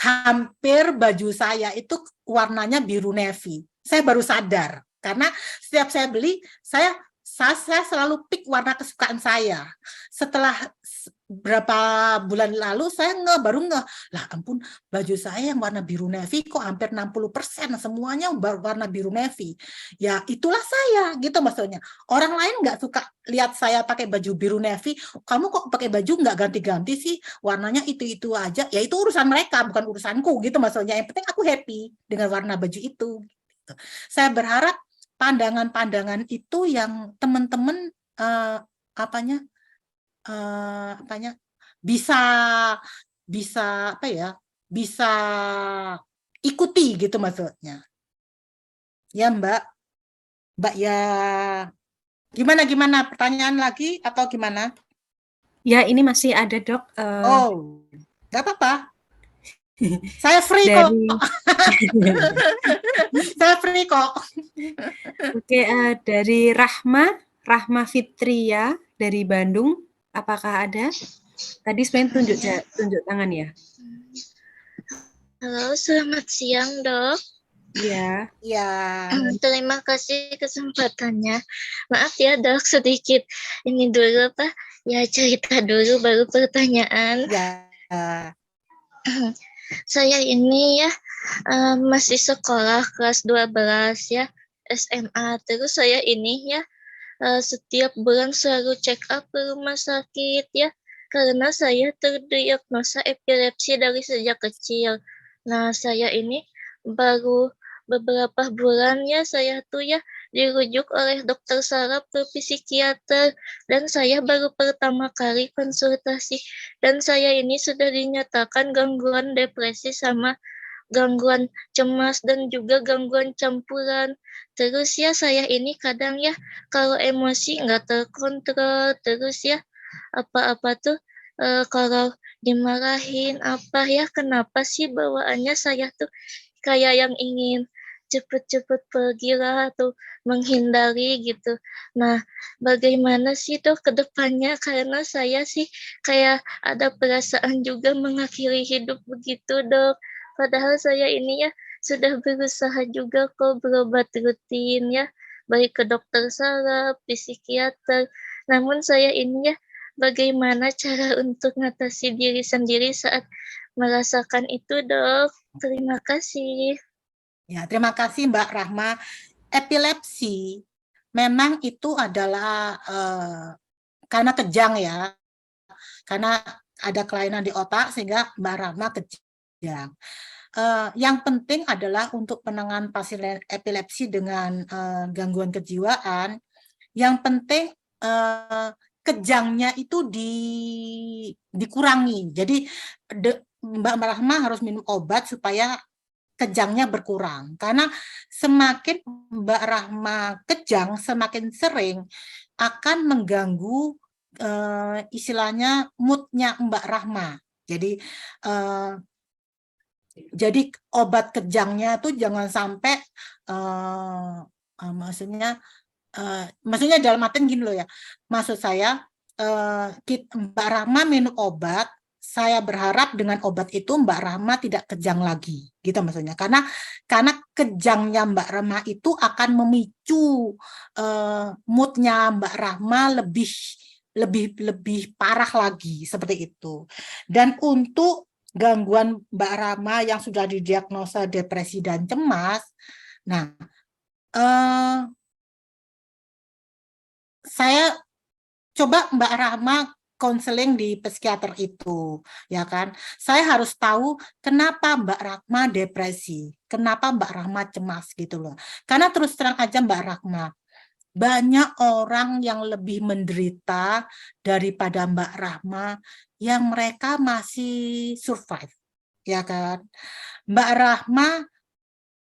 hampir baju saya itu warnanya biru navy. Saya baru sadar karena setiap saya beli, saya selalu pick warna kesukaan saya. Setelah berapa bulan lalu saya baru ngeh, lah ampun, baju saya yang warna biru navy kok hampir 60% semuanya warna biru navy. Ya itulah saya, gitu maksudnya. Orang lain nggak suka lihat saya pakai baju biru navy, kamu kok pakai baju nggak ganti-ganti sih, warnanya itu aja. Ya itu urusan mereka, bukan urusanku, gitu maksudnya. Yang penting aku happy dengan warna baju itu. Saya berharap pandangan-pandangan itu yang teman-teman bisa ikuti, gitu maksudnya. Ya Mbak ya, gimana pertanyaan lagi atau gimana? Ya, ini masih ada, Dok. Oh, nggak apa-apa. Saya free kok. Saya free kok. Oke, dari Rahma Fitria dari Bandung, apakah ada? Tadi sebenarnya tunjuk tangan ya. Halo, selamat siang, Dok. Iya. Ya. Terima kasih kesempatannya. Maaf ya, Dok, sedikit ini dulu ya cerita dulu baru pertanyaan. Ya. Saya ini ya masih sekolah kelas 12 ya, SMA. Terus saya ini ya setiap bulan selalu check up ke rumah sakit ya, karena saya terdiagnosa epilepsi dari sejak kecil. Nah, saya ini baru beberapa bulan ya saya tuh ya dirujuk oleh dokter saraf ke psikiater, dan saya baru pertama kali konsultasi, dan saya ini sudah dinyatakan gangguan depresi sama gangguan cemas dan juga gangguan campuran. Terus ya saya ini kadang ya kalau emosi nggak terkontrol, terus ya apa-apa tuh kalau dimarahin apa ya, kenapa sih bawaannya saya tuh kayak yang ingin cepet-cepet pergi lah atau menghindari gitu. Nah, bagaimana sih tuh ke depannya, karena saya sih kayak ada perasaan juga mengakhiri hidup begitu, Dok. Padahal saya ini ya sudah berusaha juga kok berobat rutin ya, baik ke dokter saraf, psikiater. Namun saya ini ya bagaimana cara untuk mengatasi diri sendiri saat merasakan itu, Dok? Terima kasih. Ya, terima kasih Mbak Rahma. Epilepsi memang itu adalah karena kejang ya, karena ada kelainan di otak sehingga Mbak Rahma kejang. Yang penting adalah untuk penanganan pasien epilepsi dengan gangguan kejiwaan, yang penting kejangnya itu dikurangi. Jadi Mbak Rahma harus minum obat supaya kejangnya berkurang, karena semakin Mbak Rahma kejang, semakin sering akan mengganggu istilahnya moodnya Mbak Rahma. Jadi obat kejangnya tuh jangan sampai maksudnya dalam artian gini loh ya. Maksud saya Mbak Rahma minum obat, saya berharap dengan obat itu Mbak Rahma tidak kejang lagi, gitu maksudnya. Karena kejangnya Mbak Rahma itu akan memicu moodnya Mbak Rahma lebih parah lagi seperti itu. Dan untuk gangguan Mbak Rahma yang sudah didiagnosa depresi dan cemas, nah saya coba Mbak Rahma konseling di psikiater itu, ya kan? Saya harus tahu kenapa Mbak Rahma depresi, kenapa Mbak Rahma cemas gitu loh. Karena terus terang aja Mbak Rahma, banyak orang yang lebih menderita daripada Mbak Rahma yang mereka masih survive, ya kan? Mbak Rahma,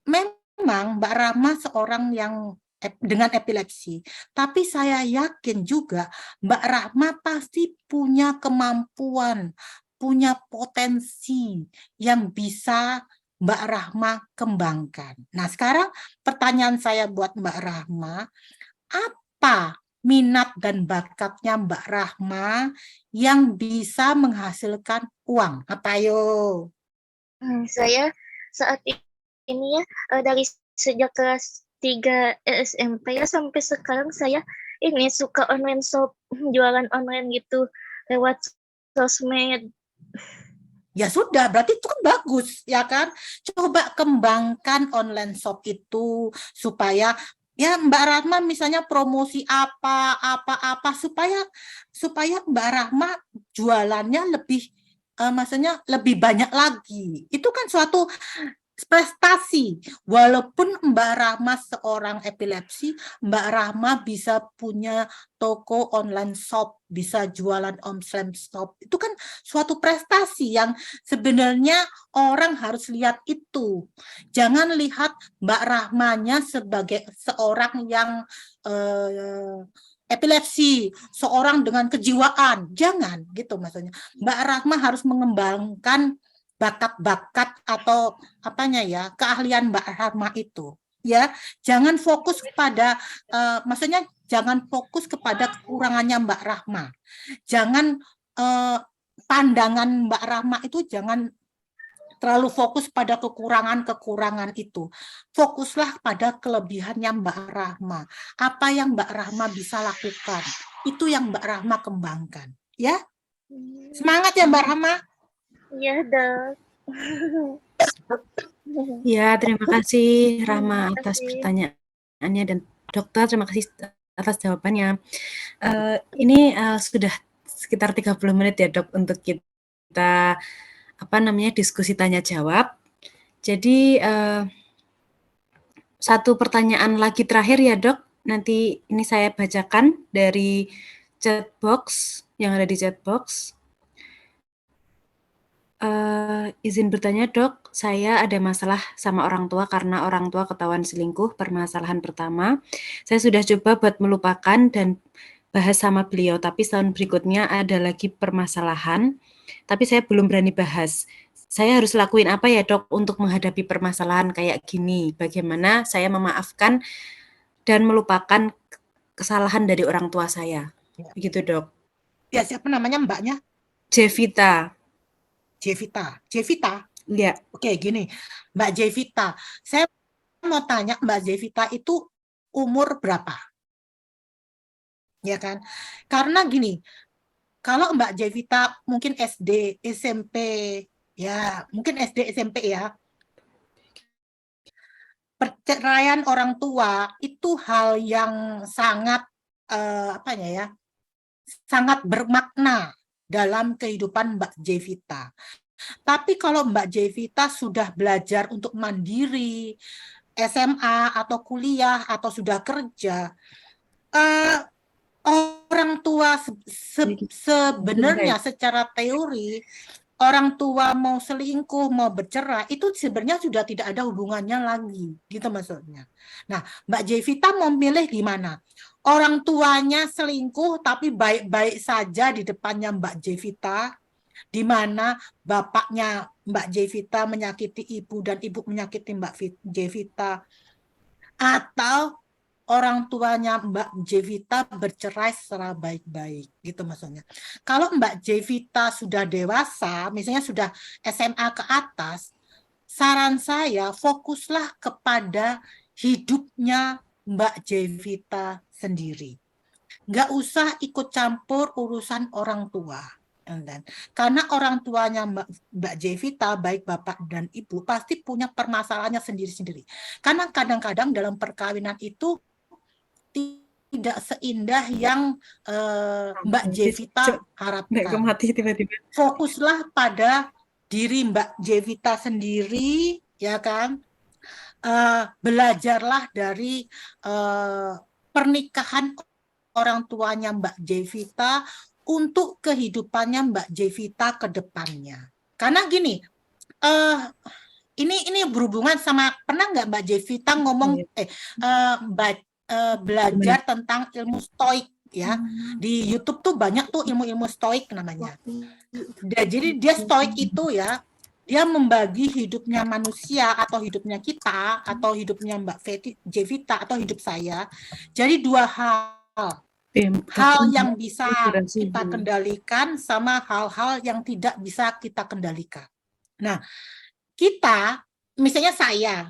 memang Mbak Rahma seorang yang dengan epilepsi, tapi saya yakin juga Mbak Rahma pasti punya kemampuan, punya potensi yang bisa Mbak Rahma kembangkan. Nah, sekarang pertanyaan saya buat Mbak Rahma, apa minat dan bakatnya Mbak Rahma yang bisa menghasilkan uang? Apa ayo? Saya saat ini ya dari sejak kelas 3 SMP ya sampai sekarang saya ini suka online shop, jualan online gitu lewat sosmed. Ya sudah, berarti itu kan bagus, ya kan? Coba kembangkan online shop itu supaya ya Mbak Rahma misalnya promosi apa supaya Mbak Rahma jualannya maksudnya lebih banyak lagi. Itu kan suatu prestasi. Walaupun Mbak Rahma seorang epilepsi, Mbak Rahma bisa punya toko online shop, bisa jualan online shop. Itu kan suatu prestasi yang sebenarnya orang harus lihat itu. Jangan lihat Mbak Rahmanya sebagai seorang yang epilepsi, seorang dengan kejiwaan. Jangan gitu maksudnya. Mbak Rahma harus mengembangkan bakat-bakat atau keahlian Mbak Rahma itu, ya. Jangan fokus kepada maksudnya jangan fokus kepada kekurangannya Mbak Rahma. Jangan pandangan Mbak Rahma itu jangan terlalu fokus pada kekurangan-kekurangan itu. Fokuslah pada kelebihannya Mbak Rahma. Apa yang Mbak Rahma bisa lakukan, itu yang Mbak Rahma kembangkan, ya. Semangat ya Mbak Rahma. Ya, Dok. Ya, terima kasih Rahma atas pertanyaannya dan dokter terima kasih atas jawabannya. Ini sudah sekitar 30 menit ya Dok untuk kita diskusi tanya jawab. Jadi satu pertanyaan lagi terakhir ya Dok. Nanti ini saya bacakan dari chat box yang ada di chat box. Izin bertanya Dok, saya ada masalah sama orang tua karena orang tua ketahuan selingkuh. Permasalahan pertama, saya sudah coba buat melupakan dan bahas sama beliau, tapi tahun berikutnya ada lagi permasalahan, tapi saya belum berani bahas. Saya harus lakuin apa ya Dok untuk menghadapi permasalahan kayak gini? Bagaimana saya memaafkan dan melupakan kesalahan dari orang tua saya? Begitu Dok. Ya, siapa namanya mbaknya? Jevita. Ya. Oke, gini. Mbak Jevita, saya mau tanya Mbak Jevita itu umur berapa? Ya kan? Karena gini, kalau Mbak Jevita mungkin SD, SMP, ya, mungkin SD, SMP ya. Perceraian orang tua itu hal yang sangat sangat bermakna dalam kehidupan Mbak Jevita. Tapi kalau Mbak Jevita sudah belajar untuk mandiri, SMA atau kuliah atau sudah kerja, orang tua sebenarnya secara teori orang tua mau selingkuh, mau bercerai, itu sebenarnya sudah tidak ada hubungannya lagi, gitu maksudnya. Nah, Mbak Jevita mau milih gimana? Orang tuanya selingkuh tapi baik-baik saja di depannya Mbak Jevita, di mana bapaknya Mbak Jevita menyakiti ibu dan ibu menyakiti Mbak Jevita, atau orang tuanya Mbak Jevita bercerai secara baik-baik, gitu maksudnya. Kalau Mbak Jevita sudah dewasa, misalnya sudah SMA ke atas, saran saya fokuslah kepada hidupnya Mbak Jevita sendiri. Nggak usah ikut campur urusan orang tua. Karena orang tuanya Mbak Jevita, baik bapak dan ibu, pasti punya permasalahannya sendiri-sendiri. Karena kadang-kadang dalam perkawinan itu tidak seindah yang Mbak Jevita harapkan. Fokuslah pada diri Mbak Jevita sendiri, ya kan? Belajarlah dari pernikahan orang tuanya Mbak Jevita untuk kehidupannya Mbak Jevita ke depannya. Karena gini, ini berhubungan sama, pernah nggak Mbak Jevita ngomong belajar tentang ilmu stoik ya, di YouTube tuh banyak tuh ilmu-ilmu stoik namanya. Jadi dia stoik itu ya, dia membagi hidupnya manusia atau hidupnya kita atau hidupnya Mbak Jevita atau hidup saya jadi dua hal yang bisa kita kendalikan sama hal-hal yang tidak bisa kita kendalikan. Nah, kita, misalnya saya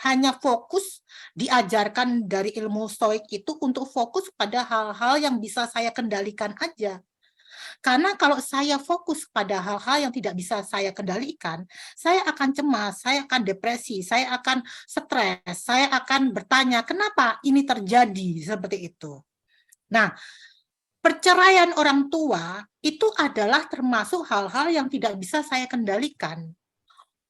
hanya fokus diajarkan dari ilmu stoik itu untuk fokus pada hal-hal yang bisa saya kendalikan aja. Karena kalau saya fokus pada hal-hal yang tidak bisa saya kendalikan, saya akan cemas, saya akan depresi, saya akan stres, saya akan bertanya, kenapa ini terjadi seperti itu. Nah, perceraian orang tua itu adalah termasuk hal-hal yang tidak bisa saya kendalikan.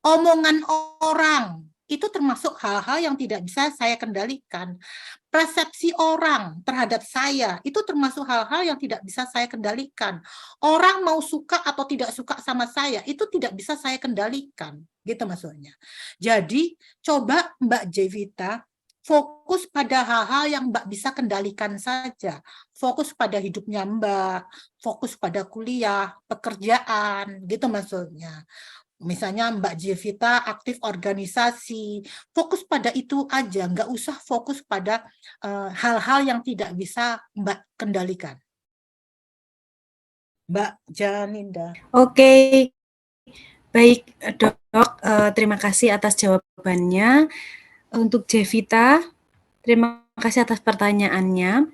Omongan orang itu termasuk hal-hal yang tidak bisa saya kendalikan. Persepsi orang terhadap saya itu termasuk hal-hal yang tidak bisa saya kendalikan. Orang mau suka atau tidak suka sama saya itu tidak bisa saya kendalikan, gitu maksudnya. Jadi coba Mbak Jevita fokus pada hal-hal yang Mbak bisa kendalikan saja. Fokus pada hidupnya Mbak, fokus pada kuliah, pekerjaan, gitu maksudnya. Misalnya Mbak Jevita aktif organisasi, fokus pada itu aja, nggak usah fokus pada hal-hal yang tidak bisa Mbak kendalikan. Mbak Janinda. Oke, baik Dok, terima kasih atas jawabannya. Untuk Jevita, terima kasih atas pertanyaannya.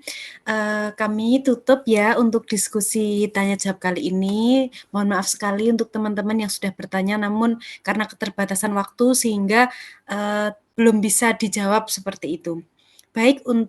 Kami tutup ya untuk diskusi tanya jawab kali ini. Mohon maaf sekali untuk teman-teman yang sudah bertanya, namun karena keterbatasan waktu sehingga belum bisa dijawab seperti itu. Baik, untuk